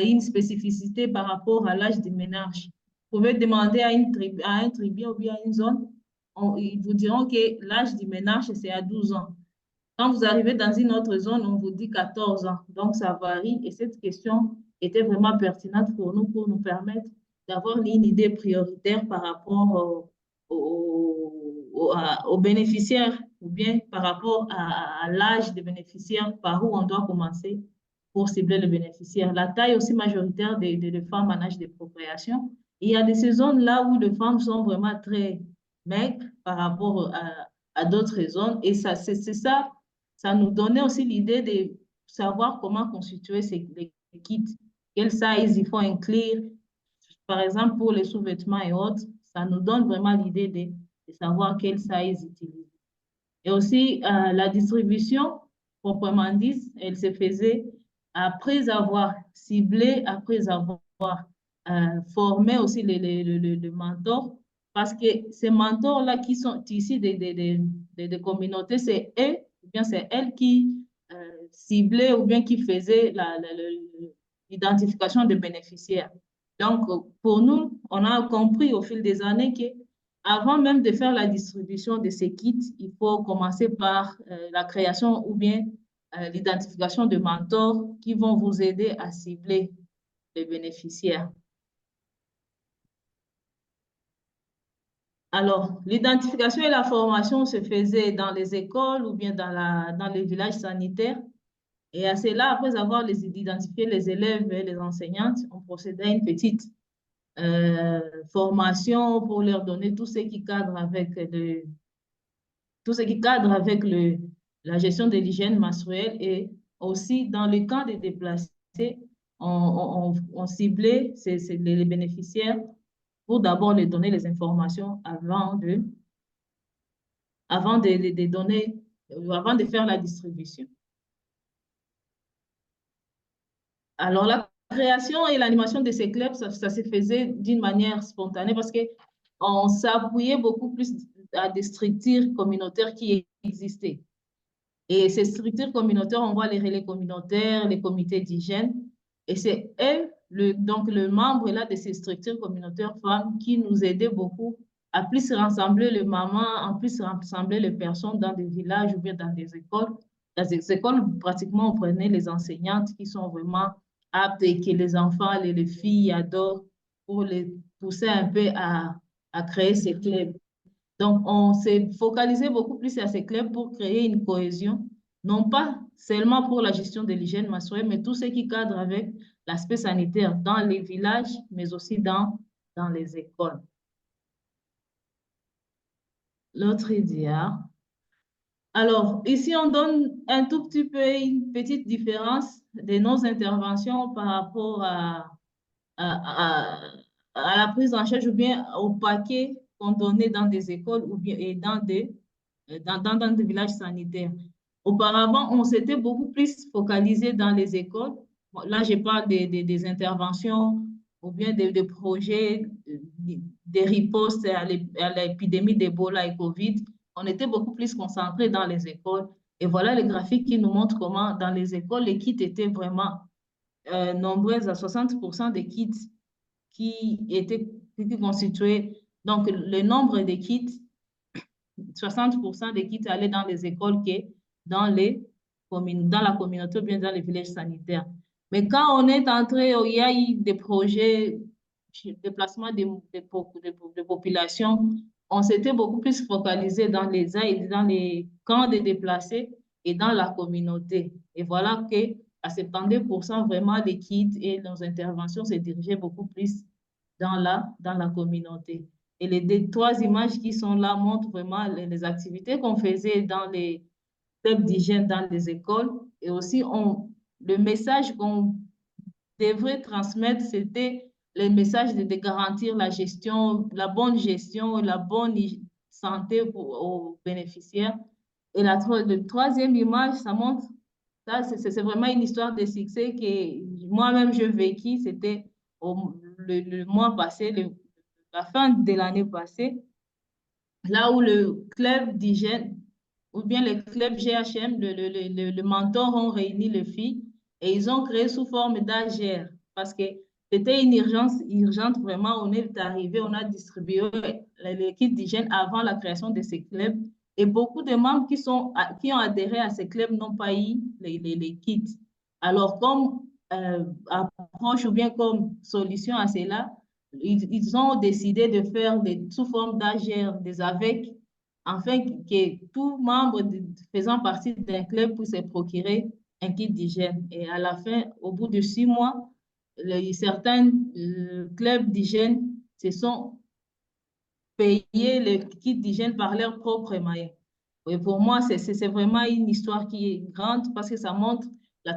une spécificité par rapport à l'âge du ménage. Vous pouvez demander à un tribu ou bien à une zone, ils vous diront que l'âge du ménage, c'est à 12 ans. Quand vous arrivez dans une autre zone, on vous dit 14 ans. Donc, ça varie et cette question était vraiment pertinente pour nous permettre d'avoir une idée prioritaire par rapport aux bénéficiaires ou bien par rapport à l'âge des bénéficiaires, par où on doit commencer pour cibler le bénéficiaire. La taille aussi majoritaire des femmes en âge de procréation. Il y a des zones-là où les femmes sont vraiment très maigres par rapport à d'autres zones. Et ça, c'est ça, ça nous donnait aussi l'idée de savoir comment constituer les kits, quelle size il faut inclure. Par exemple, pour les sous-vêtements et autres, ça nous donne vraiment l'idée de savoir quelle size utiliser. Et aussi, la distribution, proprement dit, elle se faisait après avoir ciblé, après avoir formé aussi les mentors, parce que ces mentors-là qui sont issus des communautés, c'est eux, ou bien c'est elles qui ciblaient ou bien qui faisaient l'identification des bénéficiaires. Donc, pour nous, on a compris au fil des années que avant même de faire la distribution de ces kits, il faut commencer par la création ou bien l'identification de mentors qui vont vous aider à cibler les bénéficiaires. Alors, l'identification et la formation se faisaient dans les écoles ou bien dans les villages sanitaires. Et à cela, après avoir identifié les élèves et les enseignantes, on procédait à une petite formation pour leur donner tout ce qui cadre avec la gestion de l'hygiène menstruelle. Et aussi, dans le cas des déplacés, on ciblait les bénéficiaires pour d'abord les donner les informations avant de faire la distribution. Alors, la création et l'animation de ces clubs, ça se faisait d'une manière spontanée parce qu'on s'appuyait beaucoup plus à des structures communautaires qui existaient. Et ces structures communautaires, on voit les relais communautaires, les comités d'hygiène. Et c'est elles, donc le membre là de ces structures communautaires femmes qui nous aidaient beaucoup à plus rassembler les mamans, à plus rassembler les personnes dans des villages ou bien dans des écoles. Dans des écoles, pratiquement, on prenait les enseignantes qui sont vraiment aptes et que les enfants, les filles adorent pour les pousser un peu à créer ces clubs. Donc, on s'est focalisé beaucoup plus à ces clubs pour créer une cohésion, non pas seulement pour la gestion de l'hygiène menstruelle, mais tout ce qui cadre avec l'aspect sanitaire dans les villages, mais aussi dans les écoles. L'autre dia. Alors, ici, on donne un tout petit peu une petite différence de nos interventions par rapport à la prise en charge ou bien au paquet qu'on donnait dans des écoles ou bien et dans des villages sanitaires. Auparavant, on s'était beaucoup plus focalisé dans les écoles. Bon, là, je parle des interventions ou bien des projets, des ripostes à l'épidémie d'Ebola et Covid. On était beaucoup plus concentré dans les écoles. Et voilà les graphiques qui nous montrent comment, dans les écoles, les kits étaient vraiment nombreuses, à 60% des kits qui constituaient. Donc, le nombre de kits, 60% des kits allaient dans les écoles que dans la communauté ou bien dans les villages sanitaires. Mais quand on est entré, il y a eu des projets de déplacement de population on s'était beaucoup plus focalisé dans les camps de déplacés et dans la communauté. Et voilà que à 72%, vraiment, les kits et nos interventions se dirigeaient beaucoup plus dans la communauté. Et les trois images qui sont là montrent vraiment les activités qu'on faisait dans les clubs d'hygiène dans les écoles. Et aussi, le message qu'on devrait transmettre, c'était le message de garantir la gestion, la bonne gestion, la bonne santé aux bénéficiaires. Et la troisième image, ça montre, ça, c'est vraiment une histoire de succès que moi-même je vécu. C'était le mois passé, la fin de l'année passée, là où le club d'hygiène ou bien le club GHM, le mentor ont réuni les filles et ils ont créé sous forme d'AGR parce que c'était une urgence urgente vraiment. On est arrivé, on a distribué les kits d'hygiène avant la création de ces clubs et beaucoup de membres qui ont adhéré à ces clubs n'ont pas eu les kits. Alors, comme approche ou bien comme solution à cela, ils ont décidé de faire sous forme d'AGR, des AVEC, afin que tout membre faisant partie d'un club puisse se procurer un kit d'hygiène. Et à la fin, au bout de 6 mois, certains clubs d'hygiène se sont payés le kit d'hygiène par leurs propres moyens. Et pour moi, c'est vraiment une histoire qui est grande parce que ça montre la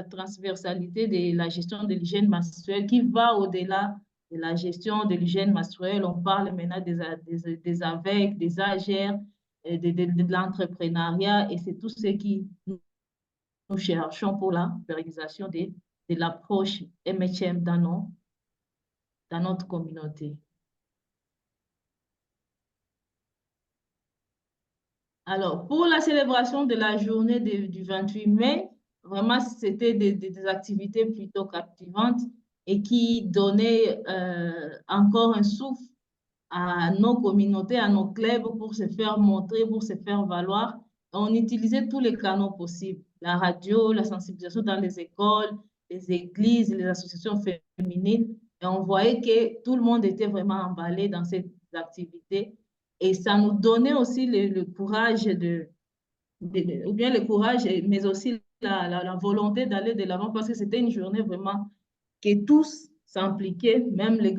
transversalité de la gestion de l'hygiène menstruelle qui va au-delà de la gestion de l'hygiène menstruelle. On parle maintenant des AVEC, des AGR, de l'entrepreneuriat et c'est tout ce qui nous cherchons pour la pérennisation de l'approche MHM dans notre communauté. Alors, pour la célébration de la journée du 28 mai, vraiment, c'était des activités plutôt captivantes et qui donnaient encore un souffle à nos communautés, à nos clubs pour se faire montrer, pour se faire valoir. On utilisait tous les canaux possibles, la radio, la sensibilisation dans les écoles, les églises, les associations féminines. Et on voyait que tout le monde était vraiment emballé dans cette activité. Et ça nous donnait aussi le courage ou bien le courage, mais aussi la volonté d'aller de l'avant parce que c'était une journée vraiment que tous s'impliquaient, même les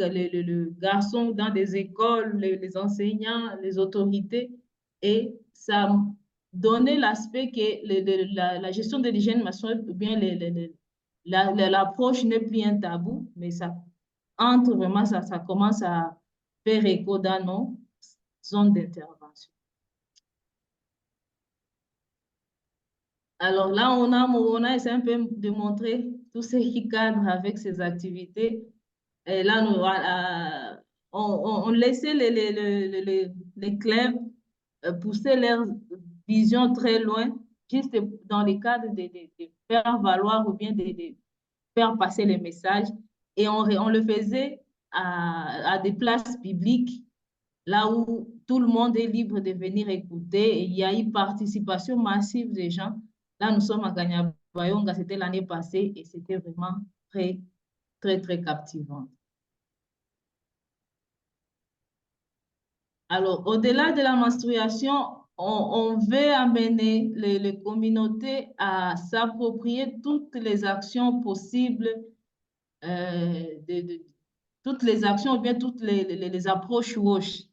garçons dans des écoles, les enseignants, les autorités. Et ça donnait l'aspect que la gestion de l'hygiène menstruelle, ou bien l'approche n'est plus un tabou, mais ça entre vraiment, ça commence à faire écho dans nos zones d'intervention. Alors là, on a essayé un peu de montrer tout ce qui cadre avec ces activités. Et là, on laissait les clubs pousser leur vision très loin, juste dans le cadre de faire valoir ou bien de faire passer les messages. Et on le faisait à des places publiques là où tout le monde est libre de venir écouter. Et il y a eu participation massive des gens. Là, nous sommes à Kanyabayonga, c'était l'année passée et c'était vraiment très, très, très captivant. Alors, au-delà de la menstruation, on veut amener les communautés à s'approprier toutes les actions possibles, toutes les actions ou bien toutes les approches WASH.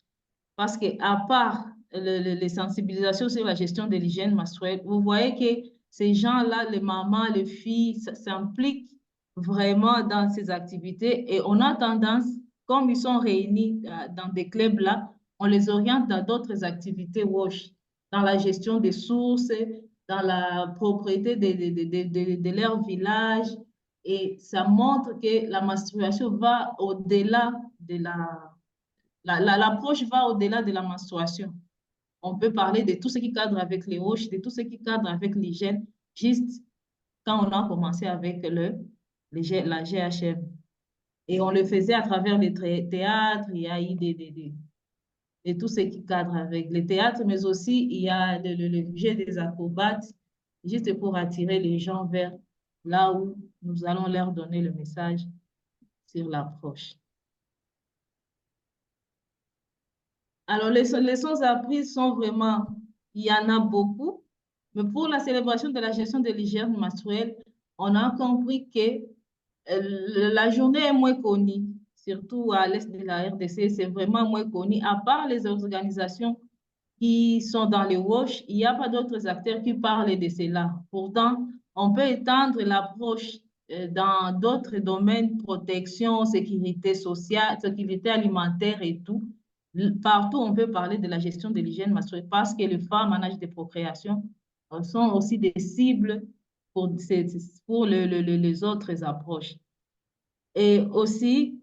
Parce qu'à part les sensibilisations sur la gestion de l'hygiène menstruelle, vous voyez que ces gens-là, les mamans, les filles, s'impliquent vraiment dans ces activités et on a tendance, comme ils sont réunis dans des clubs là, on les oriente dans d'autres activités WASH, dans la gestion des sources, dans la propriété de leur village et ça montre que la menstruation va au-delà de l'approche va au-delà de la menstruation. On peut parler de tout ce qui cadre avec les roches, de tout ce qui cadre avec l'hygiène, juste quand on a commencé avec la GHM. Et on le faisait à travers les théâtres, il y a eu de tout ce qui cadre avec les théâtres, mais aussi il y a le jeu des acrobates, juste pour attirer les gens vers là où nous allons leur donner le message sur l'approche. Alors, les leçons apprises sont vraiment, il y en a beaucoup, mais pour la célébration de la gestion de l'hygiène menstruelle, on a compris que la journée est moins connue, surtout à l'est de la RDC, c'est vraiment moins connu. À part les organisations qui sont dans les WASH, il n'y a pas d'autres acteurs qui parlent de cela. Pourtant, on peut étendre l'approche dans d'autres domaines, protection, sécurité sociale, sécurité alimentaire et tout. Partout, on peut parler de la gestion de l'hygiène menstruelle parce que les femmes en âge de procréation sont aussi des cibles pour les autres approches. Et aussi,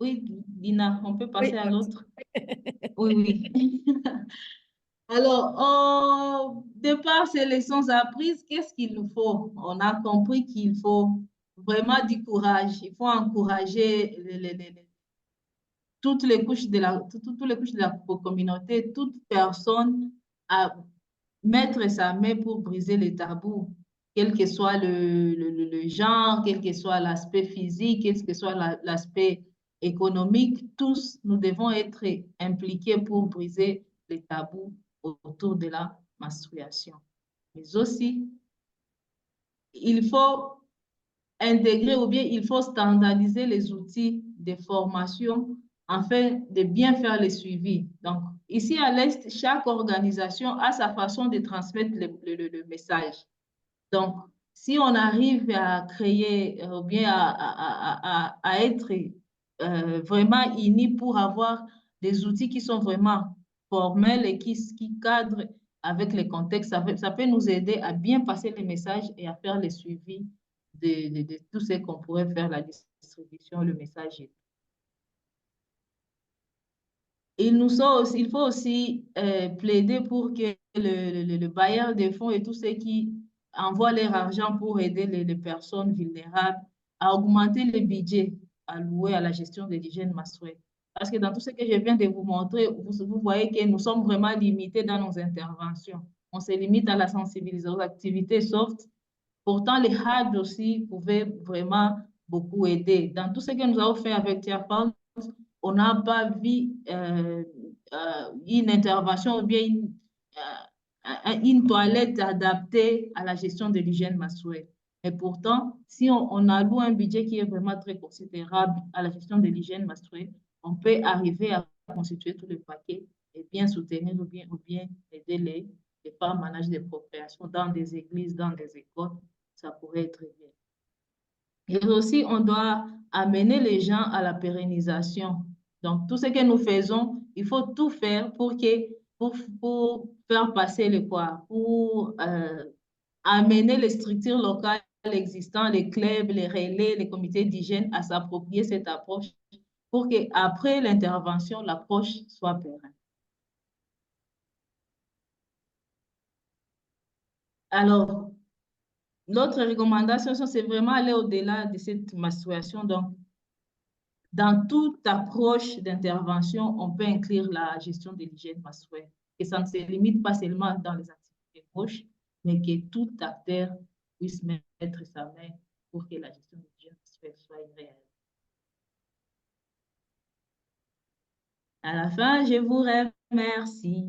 oui, Dina, on peut passer Oui, à l'autre. Oui, oui. Alors, de par ces leçons apprises, qu'est-ce qu'il nous faut? On a compris qu'il faut vraiment du courage. Il faut encourager toutes les couches de toutes les couches de la communauté, toute personne à mettre sa main pour briser les tabous, quel que soit le genre, quel que soit l'aspect physique, quel que soit l'aspect économique, tous, nous devons être impliqués pour briser les tabous autour de la menstruation. Mais aussi, il faut intégrer ou bien il faut standardiser les outils de formation afin de bien faire le suivi. Donc, ici à l'Est, chaque organisation a sa façon de transmettre le message. Donc, si on arrive à créer ou bien à être vraiment unis pour avoir des outils qui sont vraiment formels et qui cadrent avec les contextes, ça peut nous aider à bien passer les messages et à faire le suivi de tout ce qu'on pourrait faire, la distribution, le message. Il faut aussi plaider pour que le bailleur de fonds et tous ceux qui envoient leur argent pour aider les personnes vulnérables à augmenter le budget alloué à la gestion de l'hygiène menstruelle. Parce que dans tout ce que je viens de vous montrer, vous voyez que nous sommes vraiment limités dans nos interventions. On se limite à la sensibilisation aux activités soft. Pourtant, les hard aussi pouvaient vraiment beaucoup aider. Dans tout ce que nous avons fait avec Tearfund, on n'a pas vu une intervention ou bien une toilette adaptée à la gestion de l'hygiène menstruelle. Et pourtant, si on alloue un budget qui est vraiment très considérable à la gestion de l'hygiène menstruelle, on peut arriver à constituer tout le paquet et bien soutenir ou bien aider les femmes en âge de procréation dans des églises, dans des écoles. Ça pourrait être bien. Et aussi, on doit amener les gens à la pérennisation. Donc, tout ce que nous faisons, il faut tout faire pour faire passer le quoi, pour amener les structures locales existantes, les clubs, les relais, les comités d'hygiène à s'approprier cette approche pour qu'après l'intervention, l'approche soit pérenne. Alors, notre recommandation, c'est vraiment aller au-delà de cette menstruation. Donc, dans toute approche d'intervention, on peut inclure la gestion de l'hygiène menstruelle. Et ça ne se limite pas seulement dans les activités proches, mais que tout acteur puisse mettre sa main pour que la gestion de l'hygiène menstruelle soit réelle. À la fin, je vous remercie.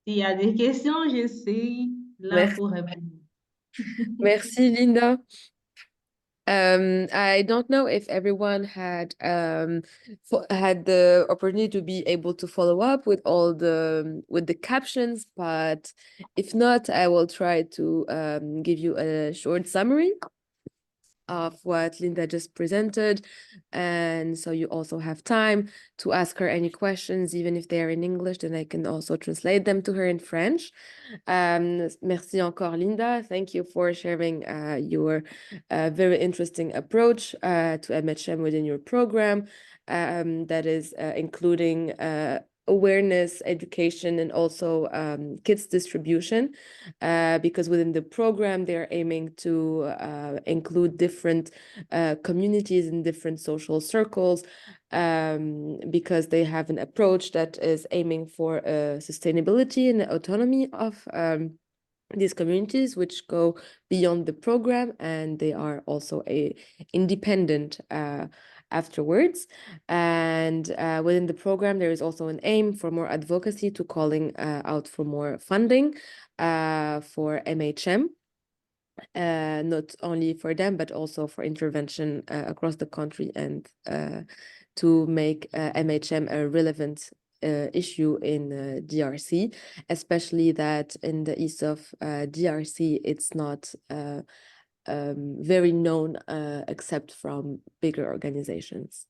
S'il y a des questions, je suis là Merci. pour répondre. Merci, Linda. I don't know if everyone had had the opportunity to be able to follow up with all with the captions, but if not, I will try to give you a short summary of what Linda just presented. And so you also have time to ask her any questions, even if they are in English, then I can also translate them to her in French. Merci encore, Linda. Thank you for sharing your very interesting approach to MHM within your program that is including awareness, education, and also kits distribution, because within the program, they're aiming to include different communities and different social circles, because they have an approach that is aiming for sustainability and autonomy of these communities, which go beyond the program, and they are also independent afterwards. And within the program, there is also an aim for more advocacy, to calling out for more funding for MHM. Not only for them, but also for intervention across the country, and to make MHM a relevant issue in DRC, especially that in the east of DRC, it's not very known except from bigger organizations.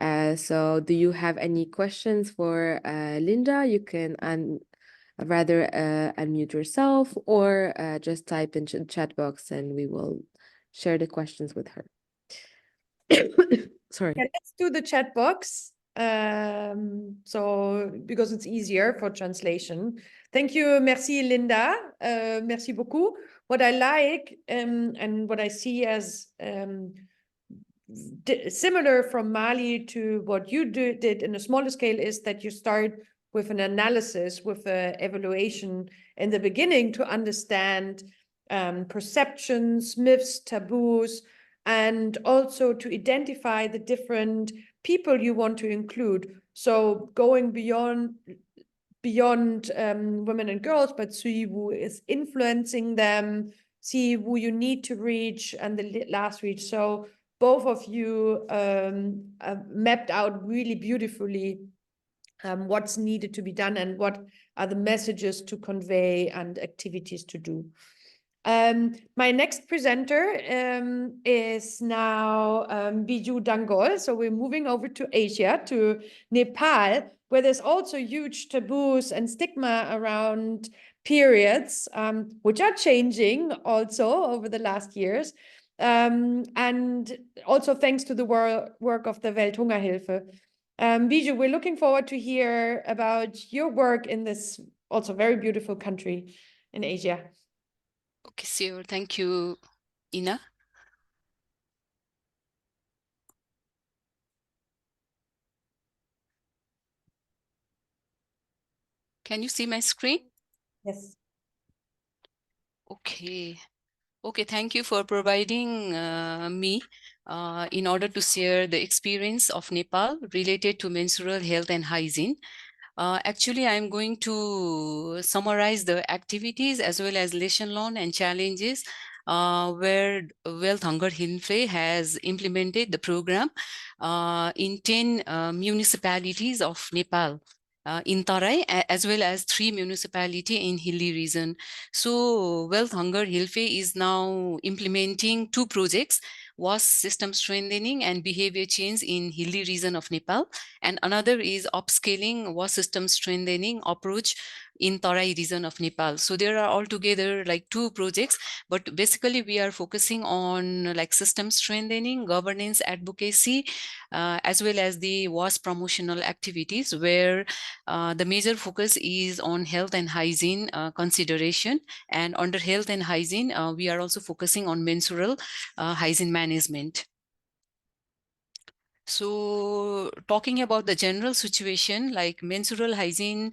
So do you have any questions for Linda? You can rather unmute yourself, or just type in the chat box and we will share the questions with her. Sorry. Yeah, let's do the chat box. So because it's easier for translation. Thank you, merci Linda. Merci beaucoup. What I like and what I see as similar from Mali to what you did in a smaller scale is that you start with an analysis, with an evaluation in the beginning to understand perceptions, myths, taboos, and also to identify the different people you want to include. So going beyond women and girls, but see who is influencing them, see who you need to reach, and the last reach. So both of you mapped out really beautifully what's needed to be done and what are the messages to convey and activities to do. My next presenter is now Biju Dangol. So we're moving over to Asia, to Nepal, where there's also huge taboos and stigma around periods, which are changing also over the last years. And also thanks to the work of the Welthungerhilfe. Biju, we're looking forward to hear about your work in this also very beautiful country in Asia. Okay, sure. Thank you, Ina. Can you see my screen? Yes. Okay. Okay, thank you for providing me in order to share the experience of Nepal related to menstrual health and hygiene. Actually, I'm going to summarize the activities as well as lesson learned and challenges where Welthungerhilfe has implemented the program in 10 municipalities of Nepal. In Tarai, as well as 3 municipalities in hilly region. So Welthungerhilfe is now implementing 2 projects, was system strengthening and behavior change in hilly region of Nepal, and another is upscaling was system strengthening approach in Tarai region of Nepal. So there are altogether like 2 projects, but basically we are focusing on like system strengthening, governance advocacy, as well as the WAS promotional activities, where the major focus is on health and hygiene consideration. And under health and hygiene, we are also focusing on menstrual hygiene management. So talking about the general situation, like menstrual hygiene,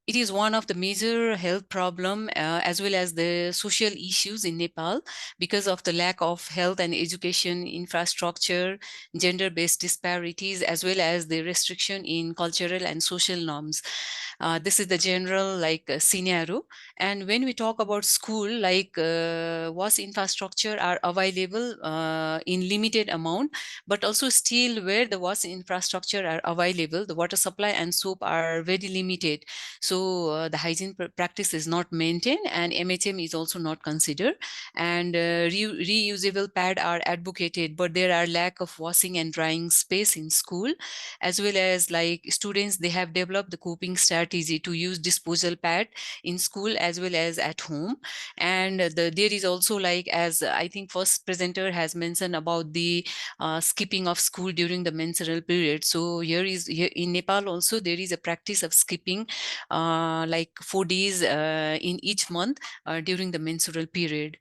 it is one of the major health problem as well as the social issues in Nepal because of the lack of health and education infrastructure, gender-based disparities, as well as the restriction in cultural and social norms. This is the general scenario. And when we talk about school, WAS infrastructure are available in limited amount, but also still where the WAS infrastructure are available, the water supply and soap are very limited. So the hygiene practice is not maintained, and MHM is also not considered. And reusable pad are advocated, but there are lack of washing and drying space in school, as well as like students, they have developed the coping strategy to use disposal pad in school as well as at home. And there is also, like, as I think first presenter has mentioned about the skipping of school during the menstrual period. So here in Nepal also there is a practice of skipping like 4 days in each month during the menstrual period.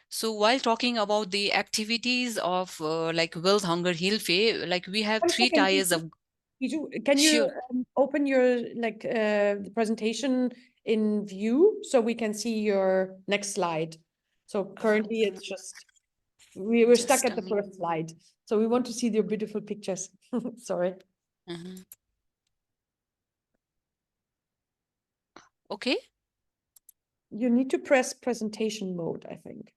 So while talking about the activities of like Welthungerhilfe, like we have 3 tiers of. Biju, can you Sure. open your the presentation in view so we can see your next slide. So currently it's just, we're stuck at the first slide. So we want to see your beautiful pictures. Sorry. Okay. You need to press presentation mode, I think.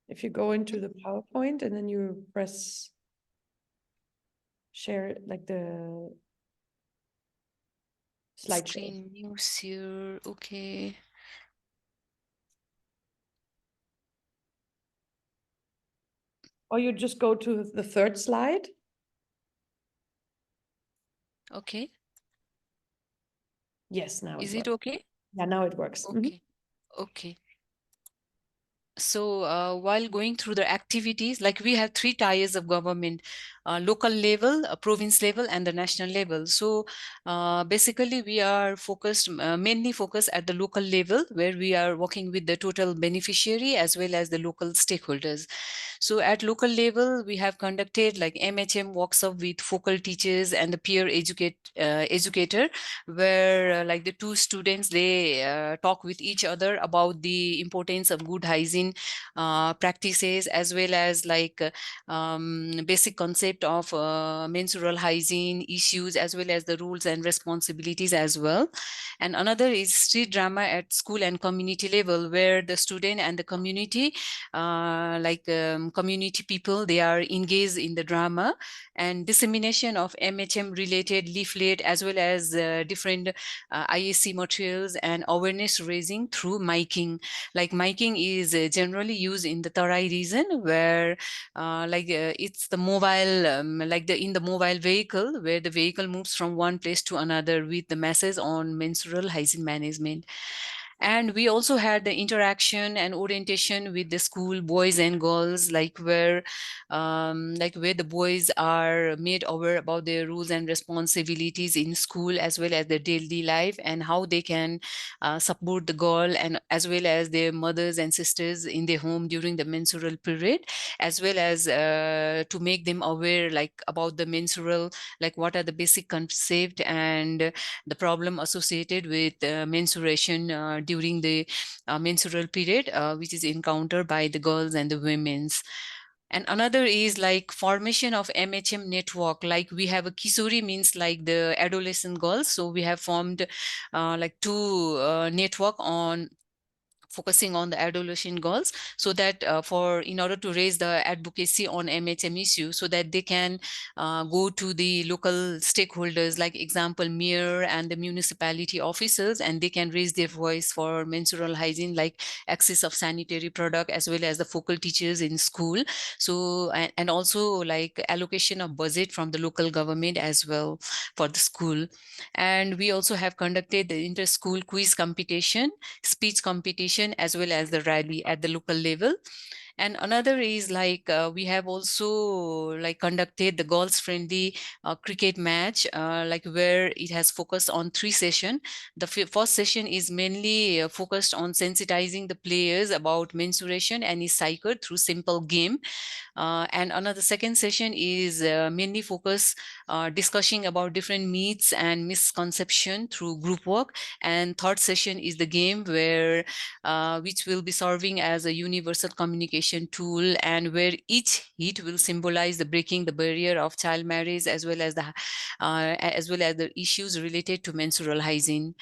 If you go into the PowerPoint and then you press share, like the slideshow. Screen news here. Okay. Or you just go to the third slide. Okay. Yes, now Is it it works. okay? Yeah, now it works. Okay. Okay. So while going through the activities, like we have 3 tiers of government, local level, province level, and the national level. So basically we are focused, mainly focused at the local level, where we are working with the total beneficiary as well as the local stakeholders. So at local level, we have conducted like MHM workshop with focal teachers and the peer educator, where like the 2 students, they talk with each other about the importance of good hygiene practices, as well as like basic concept of menstrual hygiene issues, as well as the rules and responsibilities as well. And another is street drama at school and community level, where the student and the community, community people, they are engaged in the drama, and dissemination of MHM related leaflet, as well as different IAC materials, and awareness raising through miking. Like miking is generally used in the Tarai region, where it's the mobile, in the mobile vehicle, where the vehicle moves from one place to another with the message on menstrual hygiene management. And we also had the interaction and orientation with the school boys and girls, where the boys are made aware about their rules and responsibilities in school, as well as their daily life, and how they can support the girl and as well as their mothers and sisters in their home during the menstrual period, as well as to make them aware about the menstrual, what are the basic concept and the problem associated with menstruation during the menstrual period, which is encountered by the girls and the women's. And another is formation of MHM network. We have a Kisori, means the adolescent girls. So we have formed 2 network on focusing on the adolescent girls, so that in order to raise the advocacy on MHM issue, so that they can go to the local stakeholders, like example mayor and the municipality officers, and they can raise their voice for menstrual hygiene, like access of sanitary product, as well as the focal teachers in school. So and also allocation of budget from the local government as well for the school. And we also have conducted the inter-school quiz competition, speech competition, as well as the rally at the local level. And another is we have also conducted the girls friendly cricket match, where it has focused on 3 sessions. The first session is mainly focused on sensitizing the players about menstruation and is cycled through simple game. And another second session is mainly focused discussing about different myths and misconception through group work. And third session is the game, where which will be serving as a universal communication tool, and where each hit will symbolize the breaking the barrier of child marriage, as well as the issues related to menstrual hygiene.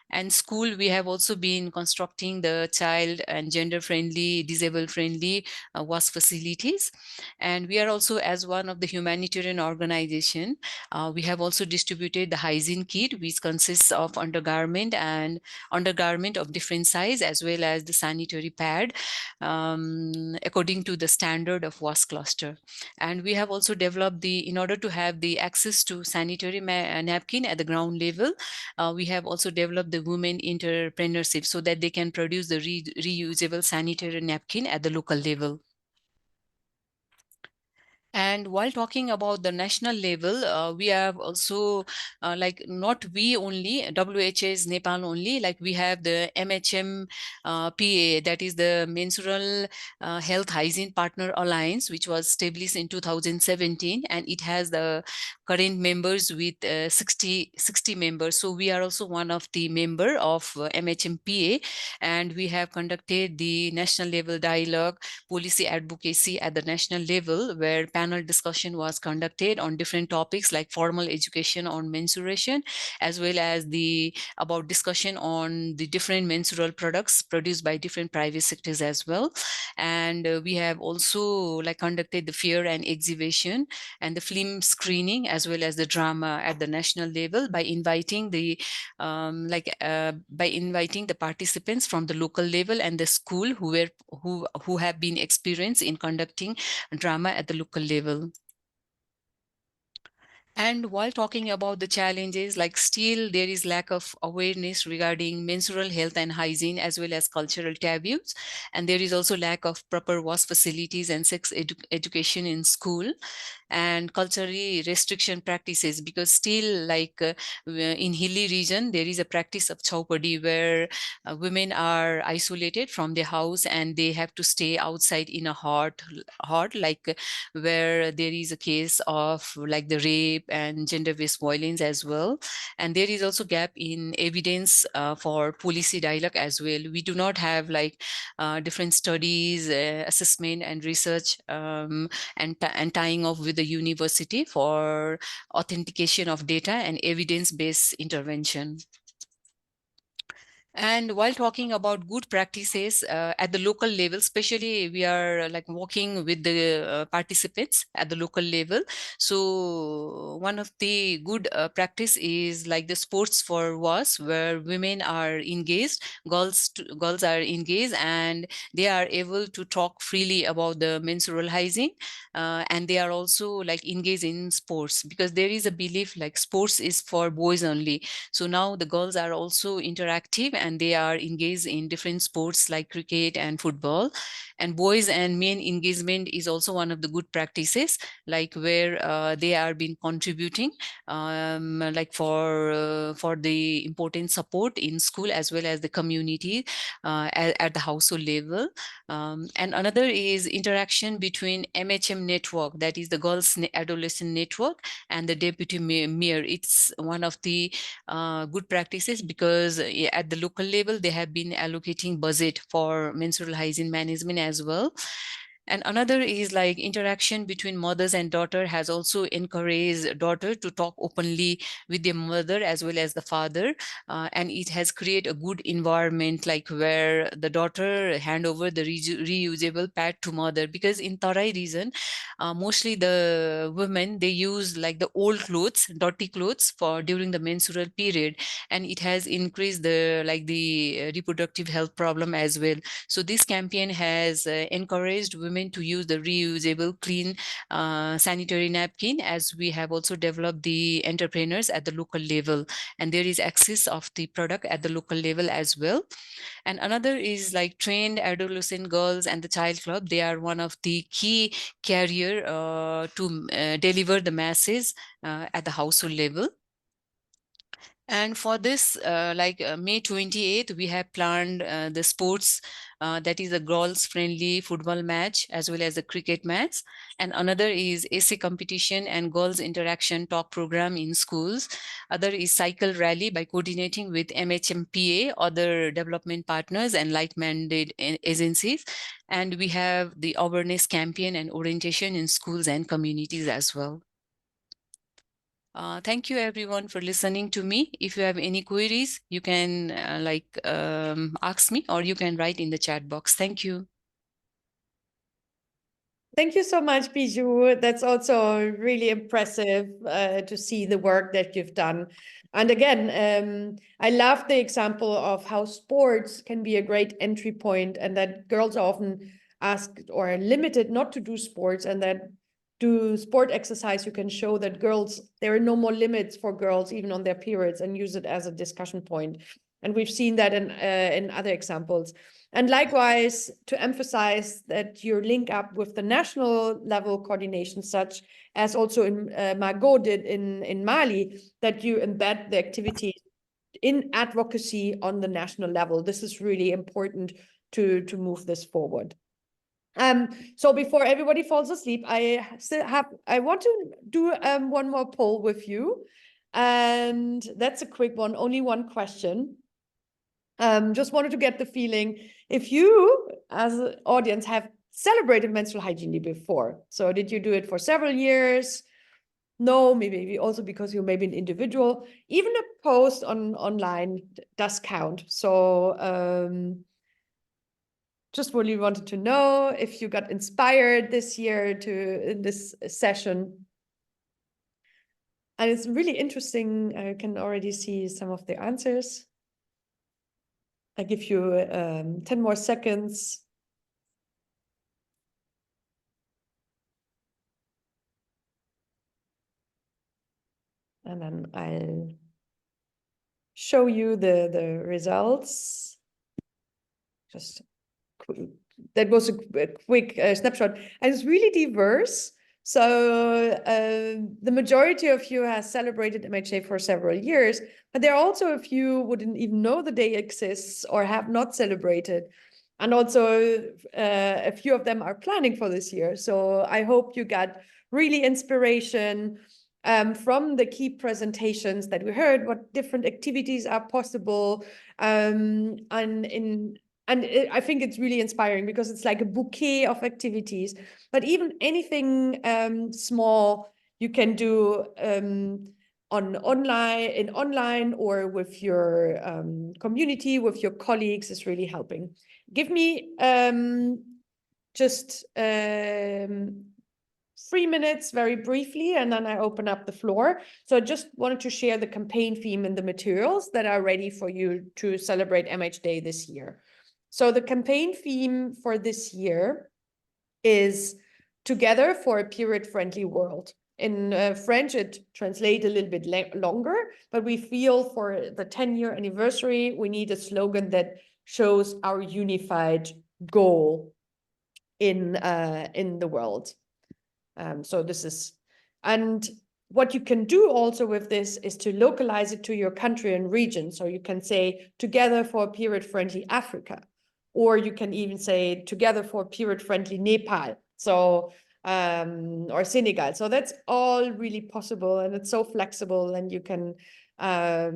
And school, we have also been constructing the child and gender friendly, disabled friendly wash facilities. And we are also, as one of the humanitarian organization, we have also distributed the hygiene kit, which consists of undergarment of different size, as well as the sanitary pad, according to the standard of wash cluster. And we have also developed in order to have the access to sanitary napkin at the ground level, we have also developed the women entrepreneurship, so that they can produce the reusable sanitary napkin at the local level. And while talking about the national level, we have also like not we only, WHA is Nepal only, like we have the MHM-PA, that is the Menstrual Health Hygiene Partner Alliance, which was established in 2017, and it has the current members with 60 members. So we are also one of the member of MHM-PA, and we have conducted the national level dialogue policy advocacy at the national level, where panel discussion was conducted on different topics like formal education on menstruation, as well as about discussion on the different menstrual products produced by different private sectors as well. And we have also like conducted the fair and exhibition and the film screening, as well as the drama at the national level, by inviting the participants from the local level and the school who have been experienced in conducting drama at the local level. And while talking about the challenges, like still there is lack of awareness regarding menstrual health and hygiene, as well as cultural taboos. And there is also lack of proper wash facilities and sex education in school, and culturally restriction practices, because still like in hilly region, there is a practice of chaupadi, where women are isolated from their house and they have to stay outside in a hot, like where there is a case of like the rape and gender-based violence as well. And there is also gap in evidence for policy dialogue as well. We do not have like different studies, assessment and research, and tying off with the university for authentication of data and evidence-based intervention. And while talking about good practices at the local level, especially we are like working with the participants at the local level. So one of the good practice is like the sports for was, where women are engaged, girls are engaged, and they are able to talk freely about the menstrual hygiene, and they are also like engaged in sports, because there is a belief like sports is for boys only. So now the girls are also interactive and they are engaged in different sports like cricket and football. And boys and men engagement is also one of the good practices, like where they are been contributing like for the important support in school as well as the community at the household level. And another is interaction between MHM network, that is the girls adolescent network, and the deputy mayor. It's one of the good practices, because at the local level they have been allocating budget for menstrual hygiene management as well. And another is like interaction between mothers and daughter has also encouraged daughter to talk openly with their mother as well as the father, and it has created a good environment, like where the daughter hand over the reusable pad to mother, because in Tarai region mostly the women, they use like the old clothes, dirty clothes for during the menstrual period, and it has increased the reproductive health problem as well. So this campaign has encouraged women to use the reusable clean sanitary napkin, as we have also developed the entrepreneurs at the local level, and there is access of the product at the local level as well. And another is like trained adolescent girls and the child club. They are one of the key carrier to deliver the masses at the household level. And for this, May 28th, we have planned the sports, that is a girls-friendly football match as well as a cricket match. And another is essay competition and girls interaction talk program in schools. Other is cycle rally by coordinating with MHMPA, other development partners and like-minded agencies. And we have the awareness campaign and orientation in schools and communities as well. Thank you everyone for listening to me. If you have any queries, you can ask me, or you can write in the chat box. Thank you. Thank you so much, Biju. That's also really impressive to see the work that you've done. And again, I love the example of how sports can be a great entry point, and that girls are often asked or limited not to do sports, and that do sport exercise, you can show that girls, there are no more limits for girls even on their periods, and use it as a discussion point. And we've seen that in other examples. And likewise, to emphasize that you link up with the national level coordination, such as also in Margot did in Mali, that you embed the activity in advocacy on the national level. This is really important to move this forward. So before everybody falls asleep, I want to do one more poll with you. And that's a quick one, only one question. Just wanted to get the feeling if you, as an audience, have celebrated menstrual hygiene before. So did you do it for several years? No, maybe also because you're maybe an individual. Even a post online does count. So just really wanted to know if you got inspired this year in this session. And it's really interesting. I can already see some of the answers. I give you 10 more seconds. And then I'll show you the results. Just that was a quick snapshot. And it's really diverse. So the majority of you has celebrated MHA for several years, but there are also a few who wouldn't even know the day exists or have not celebrated. And also a few of them are planning for this year. So I hope you got really inspiration from the key presentations that we heard, what different activities are possible. And I think it's really inspiring because it's like a bouquet of activities, but even anything small you can do online or with your community, with your colleagues is really helping. Give me just 3 minutes very briefly, and then I open up the floor. So I just wanted to share the campaign theme and the materials that are ready for you to celebrate MH Day this year. So the campaign theme for this year is Together for a Period-Friendly World. In French, it translates a little bit longer, but we feel for the 10-year anniversary, we need a slogan that shows our unified goal in the world. So this is, and what you can do also with this is to localize it to your country and region. So you can say Together for a Period-Friendly Africa, or you can even say Together for a Period-Friendly Nepal. So or Senegal. So that's all really possible, and it's so flexible, and you can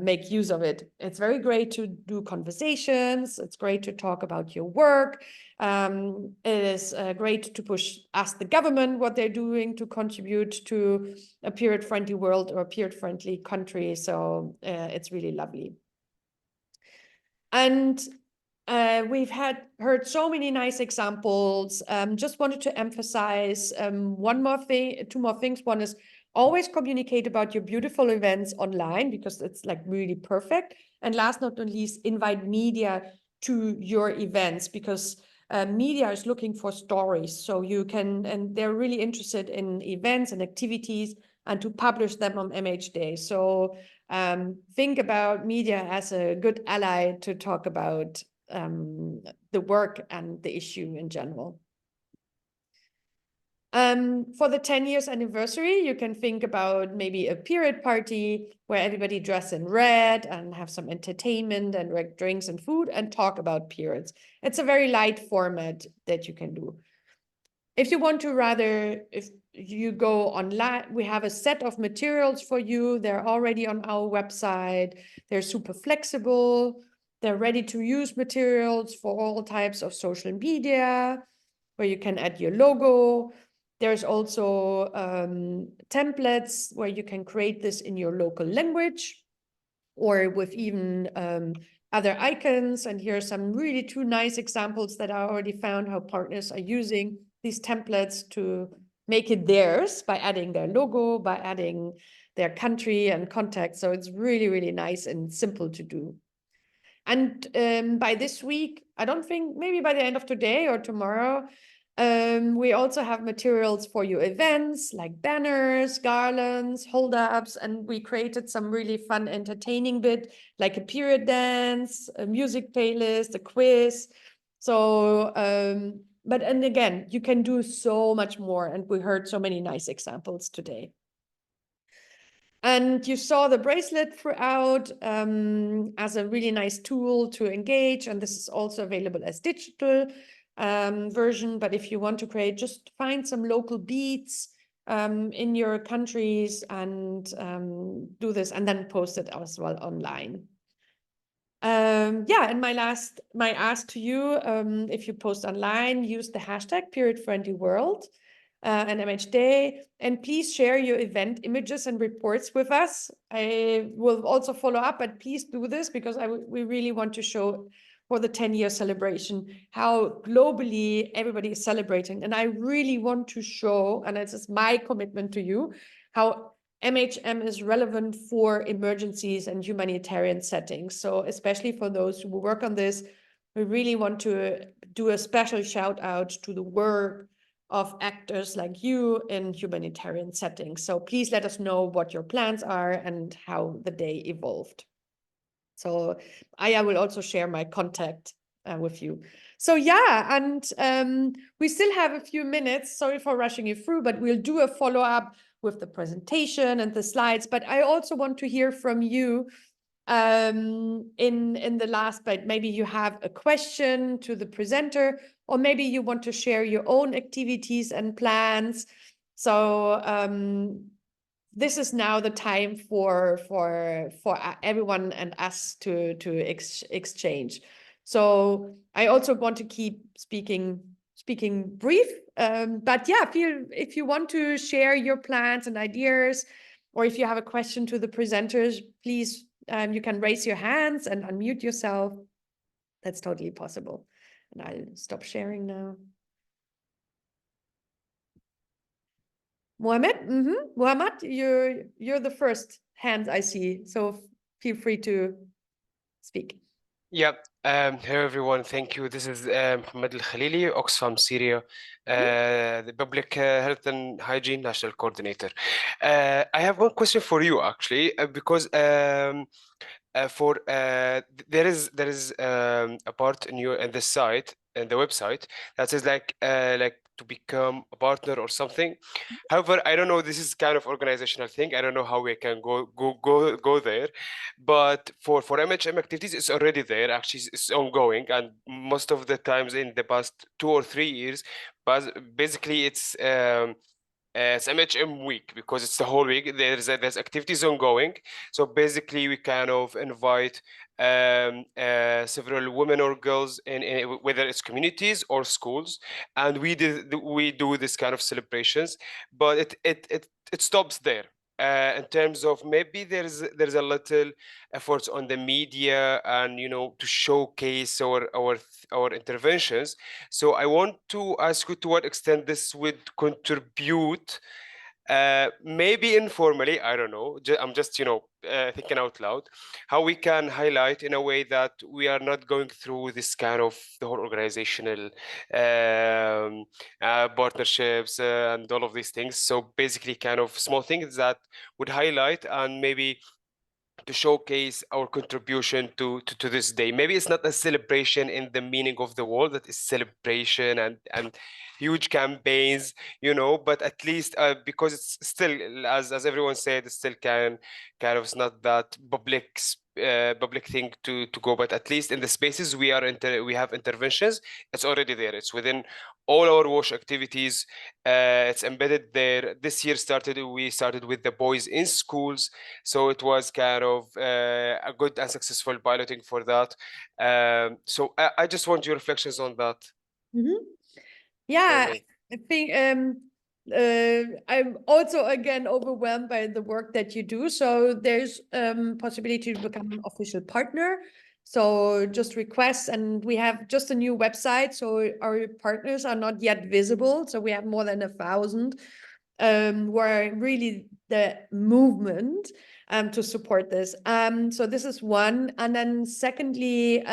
make use of it. It's very great to do conversations. It's great to talk about your work. It is great to ask the government what they're doing to contribute to a period-friendly world or a period-friendly country. So it's really lovely. And we've heard so many nice examples. Just wanted to emphasize two more things. One is always communicate about your beautiful events online, because it's like really perfect. And last but not least, invite media to your events, because media is looking for stories. So you can, and they're really interested in events and activities, and to publish them on MH Day. So think about media as a good ally to talk about the work and the issue in general. For the 10 years anniversary, you can think about maybe a period party where everybody dress in red and have some entertainment and drinks and food and talk about periods. It's a very light format that you can do. If you want to if you go online, we have a set of materials for you. They're already on our website. They're super flexible. They're ready to use materials for all types of social media, where you can add your logo. There's also templates where you can create this in your local language, or with even other icons. And here are some really two nice examples that I already found how partners are using these templates to make it theirs by adding their logo, by adding their country and contact. So it's really, really nice and simple to do. And by this week, I don't think, maybe by the end of today or tomorrow, We also have materials for your events like banners, garlands, hold-ups, and we created some really fun entertaining bit like a period dance, a music playlist, a quiz. So, and again, you can do so much more, and we heard so many nice examples today. And you saw the bracelet throughout as a really nice tool to engage, and this is also available as digital version. But if you want to create, just find some local beads in your countries and do this, and then post it as well online. Yeah, and my ask to you, if you post online, use the hashtag period-friendly-world and MHD, and please share your event images and reports with us. I will also follow up, but please do this because we really want to show for the 10-year celebration how globally everybody is celebrating. And I really want to show, and this is my commitment to you, how MHM is relevant for emergencies and humanitarian settings. So especially for those who work on this, we really want to do a special shout out to the work of actors like you in humanitarian settings. So please let us know what your plans are and how the day evolved. So I will also share my contact with you. So yeah, and we still have a few minutes. Sorry for rushing you through, but we'll do a follow-up with the presentation and the slides. But I also want to hear from you in the last bit. Maybe you have a question to the presenter, or maybe you want to share your own activities and plans. So this is now the time for everyone and us to exchange. So I also want to keep speaking brief, but yeah, if you want to share your plans and ideas, or if you have a question to the presenters, please, you can raise your hands and unmute yourself. That's totally possible. And I'll stop sharing now. Mohammed, Mohammed, you're the first hand I see, so feel free to speak. Yeah. Hello everyone. Thank you. This is Mohammed Al Khalili, Oxfam Syria, the Public Health and Hygiene National Coordinator. I have one question for you actually, because there is a part in the site and the website that says like to become a partner or something. However, I don't know, this is kind of organizational thing. I don't know how we can go there. But for MHM activities, it's already there. Actually, it's ongoing, and most of the times in the past 2 or 3 years, but basically it's MHM week because it's the whole week. There's activities ongoing. So basically, we kind of invite several women or girls in whether it's communities or schools, and we do this kind of celebrations. But it stops there. In terms of maybe there's a little efforts on the media and to showcase our interventions. So I want to ask you to what extent this would contribute, maybe informally, I don't know, I'm just thinking out loud, how we can highlight in a way that we are not going through this kind of the whole organizational partnerships and all of these things. So basically kind of small things that would highlight and maybe to showcase our contribution to this day. Maybe it's not a celebration in the meaning of the word, that is celebration and huge campaigns, but at least because it's still, as everyone said, it's still kind of it's not that public thing to go, but at least in the spaces we have interventions, it's already there. It's within all our WASH activities. It's embedded there. This year we started with the boys in schools, so it was kind of a good and successful piloting for that. So I just want your reflections on that. Yeah, I think I'm also again overwhelmed by the work that you do. So there's possibility to become an official partner. So just requests, and we have just a new website. So our partners are not yet visible. So we have more than 1,000. Were really the movement to support this. So this is one. And then secondly,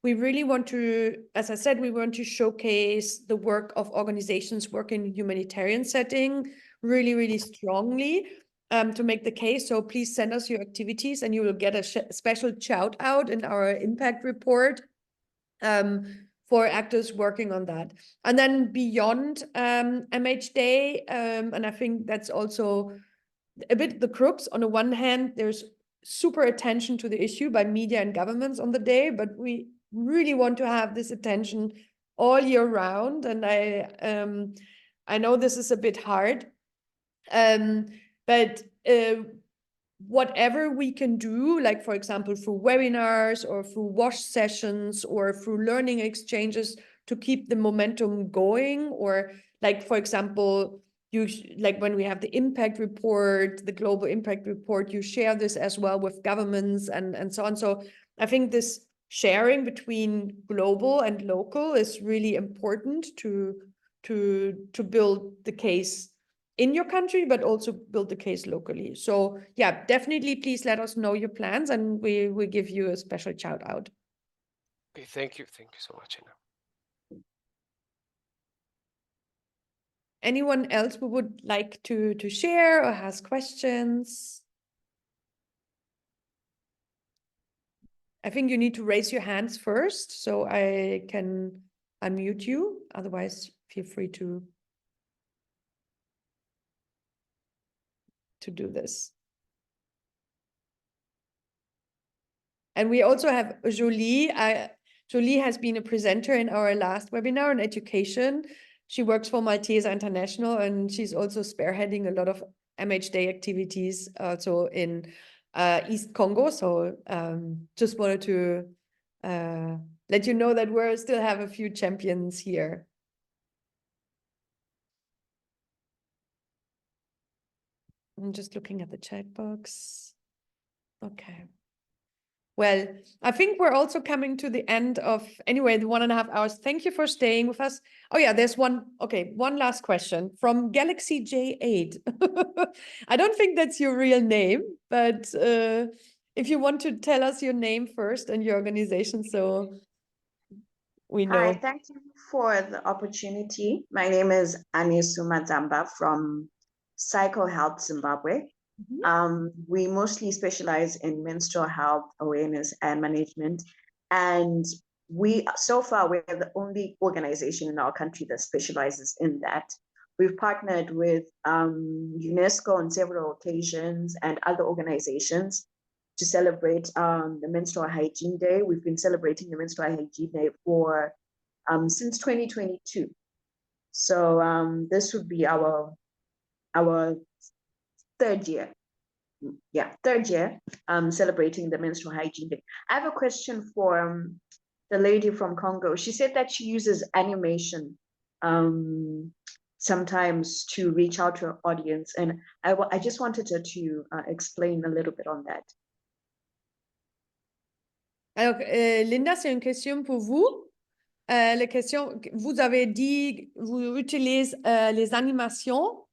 we really want to, as I said, we want to showcase the work of organizations working in humanitarian setting really, really strongly to make the case. So please send us your activities and you will get a special shout out in our impact report for actors working on that. And then beyond MH Day, and I think that's also a bit the crux. On the one hand, there's super attention to the issue by media and governments on the day, but we really want to have this attention all year round. And I know this is a bit hard, but whatever we can do, like for example, through webinars or through wash sessions or through learning exchanges to keep the momentum going, or like, for example, like when we have the impact report, the global impact report, you share this as well with governments and so on. So I think this sharing between global and local is really important to build the case in your country, but also build the case locally. So yeah, definitely please let us know your plans and we give you a special shout out. Okay, thank you so much, Anna. Anyone else who would like to share or has questions? I think you need to raise your hands first so I can unmute you. Otherwise, feel free to do this. And we also have Jolie. Jolie has been a presenter in our last webinar on education. She works for Malteser International and she's also spearheading a lot of MH Day activities also in East Congo. So just wanted to let you know that we still have a few champions here. I'm just looking at the chat box. Okay. Well, I think we're also coming to the end of, anyway, the 1.5 hours. Thank you for staying with us. Oh yeah, there's one last question from Galaxy J8. I don't think that's your real name, but if you want to tell us your name first and your organization so we know. Hi, thank you for the opportunity. My name is Anisu Mazamba from Psycho Health Zimbabwe. We mostly specialize in menstrual health awareness and management. And so far, we're the only organization in our country that specializes in that. We've partnered with UNESCO on several occasions and other organizations to celebrate the Menstrual Hygiene Day. We've been celebrating the Menstrual Hygiene Day for since 2022. So this would be our third year. Yeah, third year celebrating the Menstrual Hygiene Day. I have a question for the lady from Congo. She said that she uses animation sometimes to reach out to her audience, and I just wanted her to explain a little bit on that. Alors, Linda, c'est une question pour vous. La question, vous avez dit, vous utilisez les animations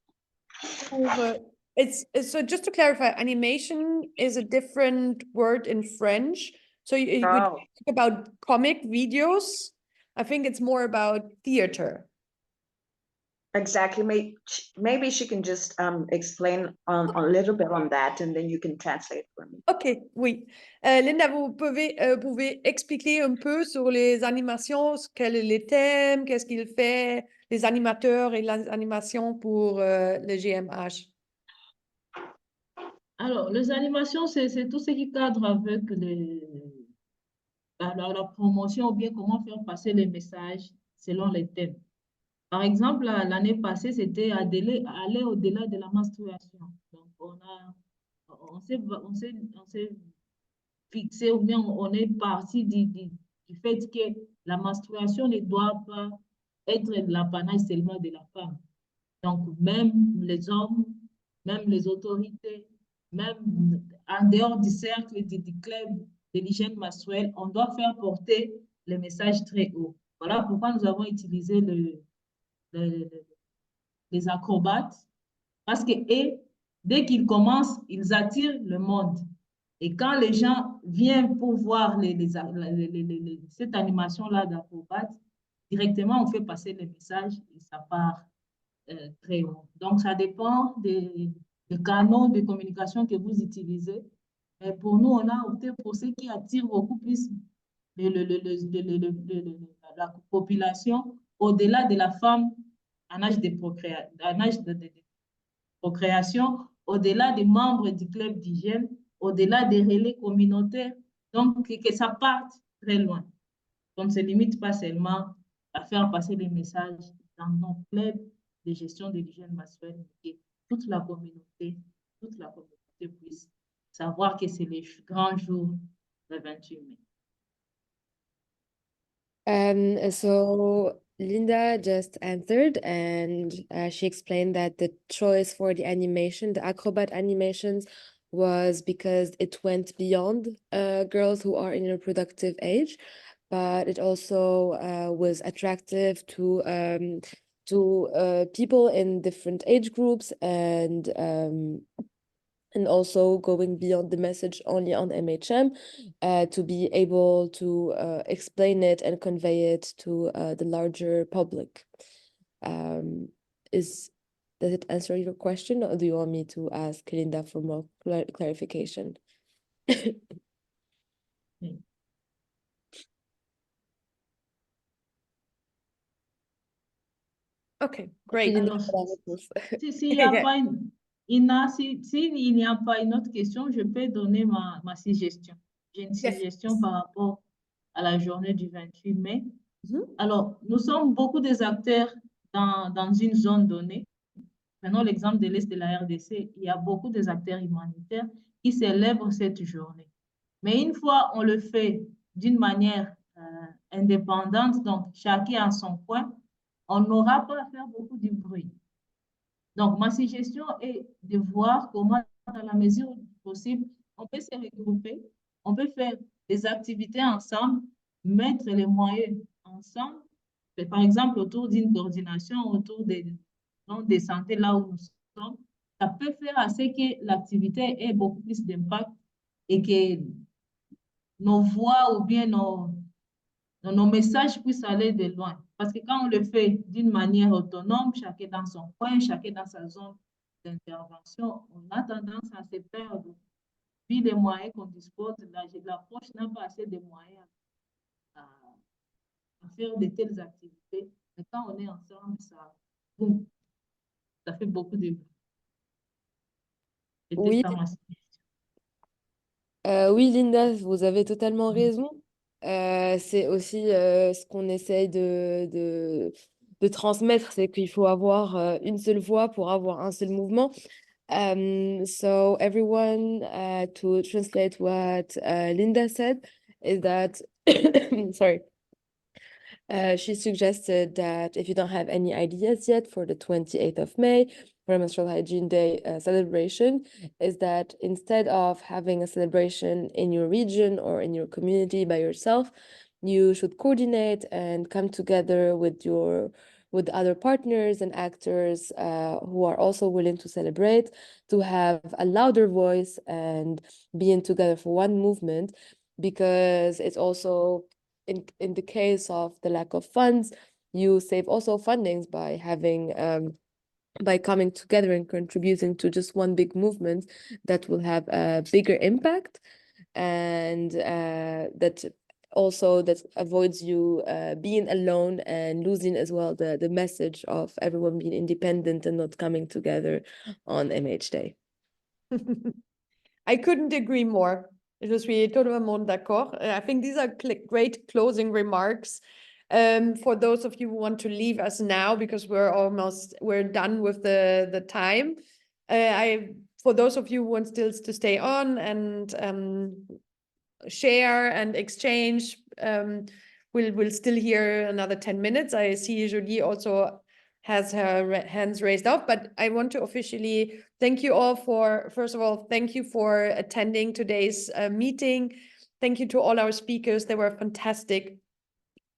pour... so just to clarify, animation is a different word in French. So you talk about comic videos. I think it's more about theater. Exactly. Maybe she can just explain a little bit on that and then you can translate for me. Ok, oui. Linda, vous pouvez expliquer un peu sur les animations, quels sont les thèmes, qu'est-ce qu'il fait, les animateurs et les animations pour le GMH? Alors, les animations, c'est tout ce qui cadre avec la promotion ou bien comment faire passer les messages selon les thèmes. Par exemple, l'année passée, c'était aller au-delà de la menstruation. Donc, on s'est fixé ou bien on est parti du fait que la menstruation ne doit pas être l'apanage seulement de la femme. Donc, même les hommes, même les autorités, même en dehors du cercle du club de l'hygiène menstruelle, on doit faire porter le message très haut. Voilà pourquoi nous avons utilisé les acrobates, parce que dès qu'ils commencent, ils attirent le monde. Et quand les gens viennent pour voir cette animation-là d'acrobates, directement, on fait passer les messages et ça part très haut. Donc, ça dépend des canaux de communication que vous utilisez. Mais pour nous, on a opté pour ce qui attire beaucoup plus la population au-delà de la femme en âge de procréation, au-delà des membres du club d'hygiène, au-delà des relais communautaires. Donc, que ça parte très loin. On ne se limite pas seulement à faire passer les messages dans nos clubs de gestion de l'hygiène menstruelle, mais que toute la communauté puisse savoir que c'est les grands jours le 28 mai. So Linda just answered, and she explained that the choice for the animation, the acrobat animations, was because it went beyond girls who are in reproductive age, but it also was attractive to people in different age groups, and also going beyond the message only on MHM, to be able to explain it and convey it to the larger public. Does it answer your question, or do you want me to ask Linda for more clarification? Okay, great. Alors, s'il n'y a pas s'il n'y a pas une autre question, je peux donner ma suggestion. J'ai une suggestion par rapport à la journée du 28 mai. Alors, nous sommes beaucoup des acteurs dans une zone donnée. Prenons l'exemple de l'Est de la RDC. Il y a beaucoup des acteurs humanitaires qui célèbrent cette journée. Mais une fois on le fait d'une manière indépendante, donc chacun à son coin, on n'aura pas à faire beaucoup de bruit. Donc, ma suggestion est de voir comment, dans la mesure du possible, on peut se regrouper, on peut faire des activités ensemble, mettre les moyens ensemble, par exemple autour d'une coordination, autour des santé là où nous sommes. Ça peut faire à ce que l'activité ait beaucoup plus d'impact et que nos voix ou bien nos messages puissent aller de loin. Parce que quand on le fait d'une manière autonome, chacun dans son coin, chacun dans sa zone d'intervention, on a tendance à se perdre. Puis les moyens qu'on dispose, l'approche n'a pas assez de moyens à faire de telles activités. Mais quand on est ensemble, ça fait beaucoup de bruit. Oui. Oui, Linda, vous avez totalement raison. C'est aussi ce qu'on essaye de transmettre, c'est qu'il faut avoir une seule voix pour avoir un seul mouvement. So everyone, to translate what Linda said, is that, sorry, she suggested that if you don't have any ideas yet for the 28th of May, for Menstrual Hygiene Day celebration, is that instead of having a celebration in your region or in your community by yourself, you should coordinate and come together with other partners and actors who are also willing to celebrate, to have a louder voice and being together for one movement, because it's also in the case of the lack of funds, you save also fundings by having by coming together and contributing to just one big movement that will have a bigger impact, and that avoids you being alone and losing as well the message of everyone being independent and not coming together on MH Day. I couldn't agree more. Je suis totalement d'accord. I think these are great closing remarks. For those of you who want to leave us now, because we're done with the time. For those of you who want still to stay on and share and exchange, we'll still hear another 10 minutes. I see Julie also has her hands raised up, but I want to officially thank you all first of all, thank you for attending today's meeting. Thank you to all our speakers. They were fantastic,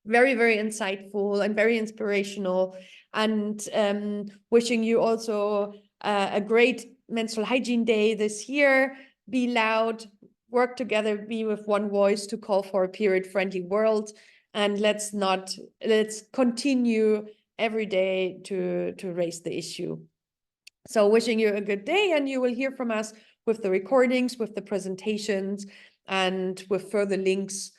very, very insightful and very inspirational, and wishing you also a great Menstrual Hygiene Day this year. Be loud, work together, be with one voice to call for a period-friendly world, and let's continue every day to raise the issue. So wishing you a good day, and you will hear from us with the recordings, with the presentations, and with further links.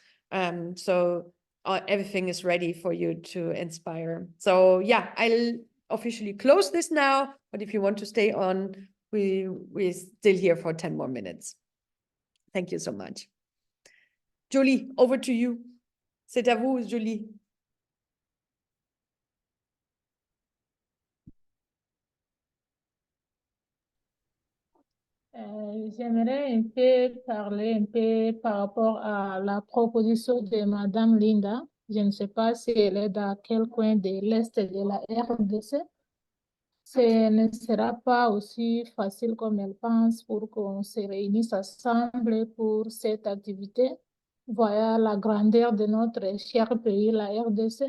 So everything is ready for you to inspire. So yeah, I'll officially close this now, but if you want to stay on, we're still here for 10 more minutes. Thank you so much. Julie, over to you. C'est à vous, Julie. J'aimerais un peu parler un peu par rapport à la proposition de Madame Linda. Je ne sais pas si elle est dans quel coin de l'Est de la RDC. Ce ne sera pas aussi facile comme elle pense pour qu'on se réunisse ensemble pour cette activité. Voilà la grandeur de notre cher pays, la RDC.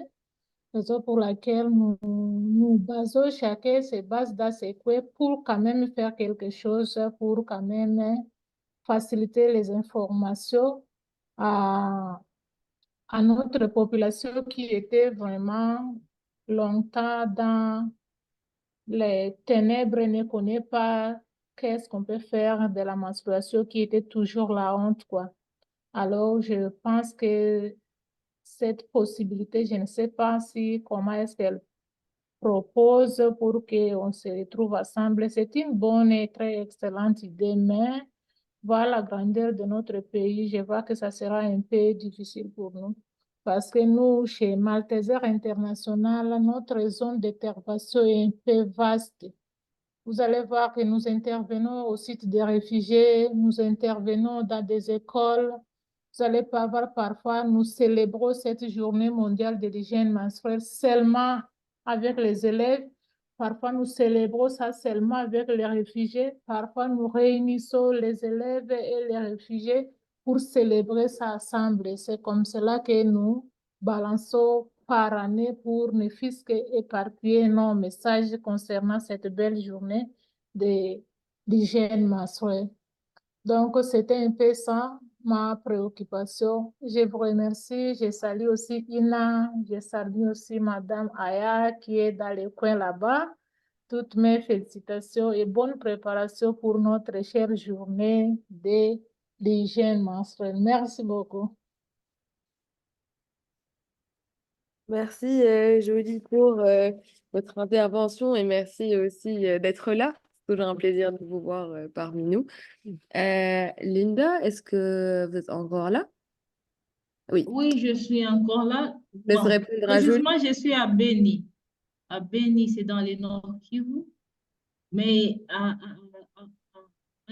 Raison pour laquelle nous basons, chacun se base dans ses coins pour quand même faire quelque chose, pour quand même faciliter les informations à notre population qui était vraiment longtemps dans les ténèbres, ne connaît pas qu'est-ce qu'on peut faire de la menstruation, qui était toujours la honte, quoi. Alors, je pense que cette possibilité, je ne sais pas comment est-ce qu'elle propose pour qu'on se retrouve ensemble. C'est une bonne et très excellente idée, mais voir la grandeur de notre pays, je vois que ça sera un peu difficile pour nous. Parce que nous, chez Malteser International, notre zone d'intervention est un peu vaste. Vous allez voir que nous intervenons au site des réfugiés, nous intervenons dans des écoles. Vous allez pas voir parfois, nous célébrons cette journée mondiale de l'hygiène menstruelle seulement avec les élèves. Parfois, nous célébrons ça seulement avec les réfugiés. Parfois, nous réunissons les élèves et les réfugiés pour célébrer ça ensemble. C'est comme cela que nous balançons par année pour ne fût-ce qu'éparpiller nos messages concernant cette belle journée d'hygiène menstruelle. Donc, c'était un peu ça, ma préoccupation. Je vous remercie. Je salue aussi Ina. Je salue aussi Madame Aya qui est dans le coin là-bas. Toutes mes félicitations et bonne préparation pour notre chère journée de l'hygiène menstruelle. Merci beaucoup. Merci, Jolie, pour votre intervention et merci aussi d'être là. C'est toujours un plaisir de vous voir parmi nous. Linda, est-ce que vous êtes encore là? Oui. Oui, je suis encore là. Je laisse répondre à Jolie. Précisément, je suis à Beni. À Beni, c'est dans les Nord Kivu. Mais en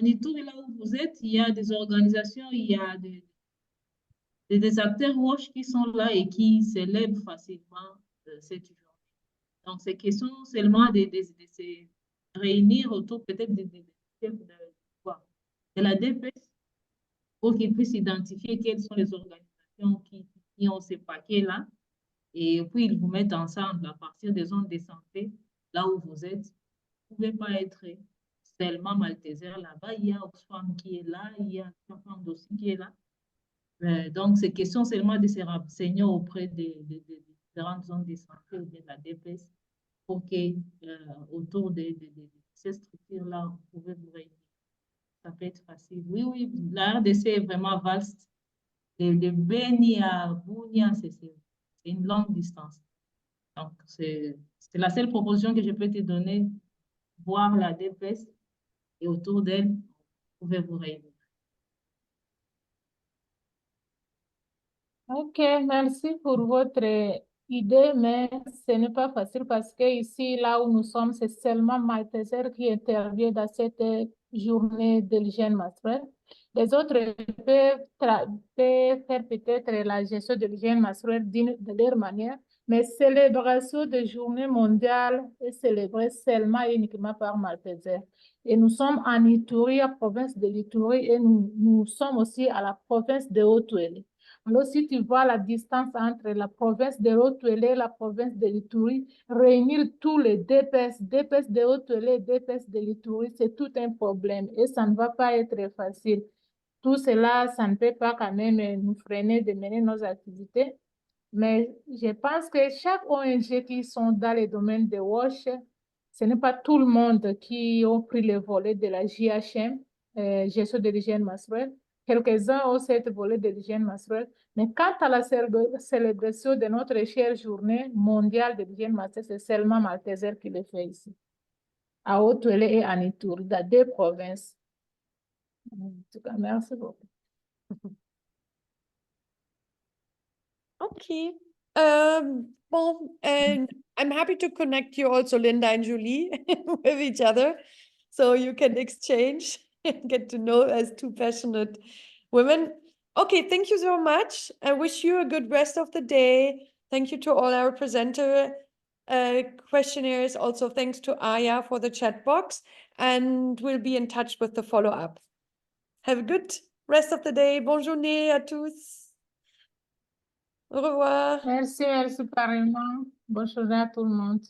Etoy, là où vous êtes, il y a des organisations, il y a des acteurs WASH qui sont là et qui célèbrent facilement cette journée. Donc, c'est question seulement de se réunir autour peut-être de la DPS pour qu'ils puissent identifier quelles sont les organisations qui ont ces paquets-là. Et puis, ils vous mettent ensemble à partir des zones de santé, là où vous êtes. Vous ne pouvez pas être seulement Malteser là-bas. Il y a Oxfam qui est là, il y a Tearfund aussi qui est là. Donc, c'est question seulement de se renseigner auprès des différentes zones de santé ou de la DPS pour que autour de ces structures-là, vous pouvez vous réunir. Ça peut être facile. Oui, oui, la RDC est vraiment vaste. De Beni à Bunia, c'est une longue distance. Donc, c'est la seule proposition que je peux te donner, voir la DPS et autour d'elle, vous pouvez vous réunir. Ok, merci pour votre idée, mais ce n'est pas facile parce que ici, là où nous sommes, c'est seulement Malteser qui intervient dans cette journée de l'hygiène menstruelle. Les autres peuvent faire peut-être la gestion de l'hygiène menstruelle de leur manière, mais célébration de journée mondiale est célébrée seulement et uniquement par Malteser. Et nous sommes en Etoy, la province de l'Itouri, et nous sommes aussi à la province de Haute-Ouélé. Alors, si tu vois la distance entre la province de Haute-Ouélé et la province de l'Itouri, réunir tous les DPS de Haute-Ouélé et DPS de l'Itouri, c'est tout un problème et ça ne va pas être facile. tout cela, ça ne peut pas quand même nous freiner de mener nos activités. Mais je pense que chaque ONG qui sont dans les domaines de WASH, ce n'est pas tout le monde qui a pris le volet de la JHM, gestion de l'hygiène menstruelle. Quelques-uns ont cette volet de l'hygiène menstruelle. Mais quant à la célébration de notre chère journée mondiale de l'hygiène menstruelle, c'est seulement Malteser qui le fait ici, à Etoy et à Etoy, dans 2 provinces. En tout cas, merci beaucoup. Okay. Well, and I'm happy to connect you also, Linda and Julie, with each other, so you can exchange and get to know as 2 passionate women. Okay, thank you so much. I wish you a good rest of the day. Thank you to all our presenter questionnaires. Also, thanks to Aya for the chat box, and we'll be in touch with the follow-up. Have a good rest of the day. Bonne journée à tous. Au revoir. Merci, merci pareillement. Bonne journée à tout le monde.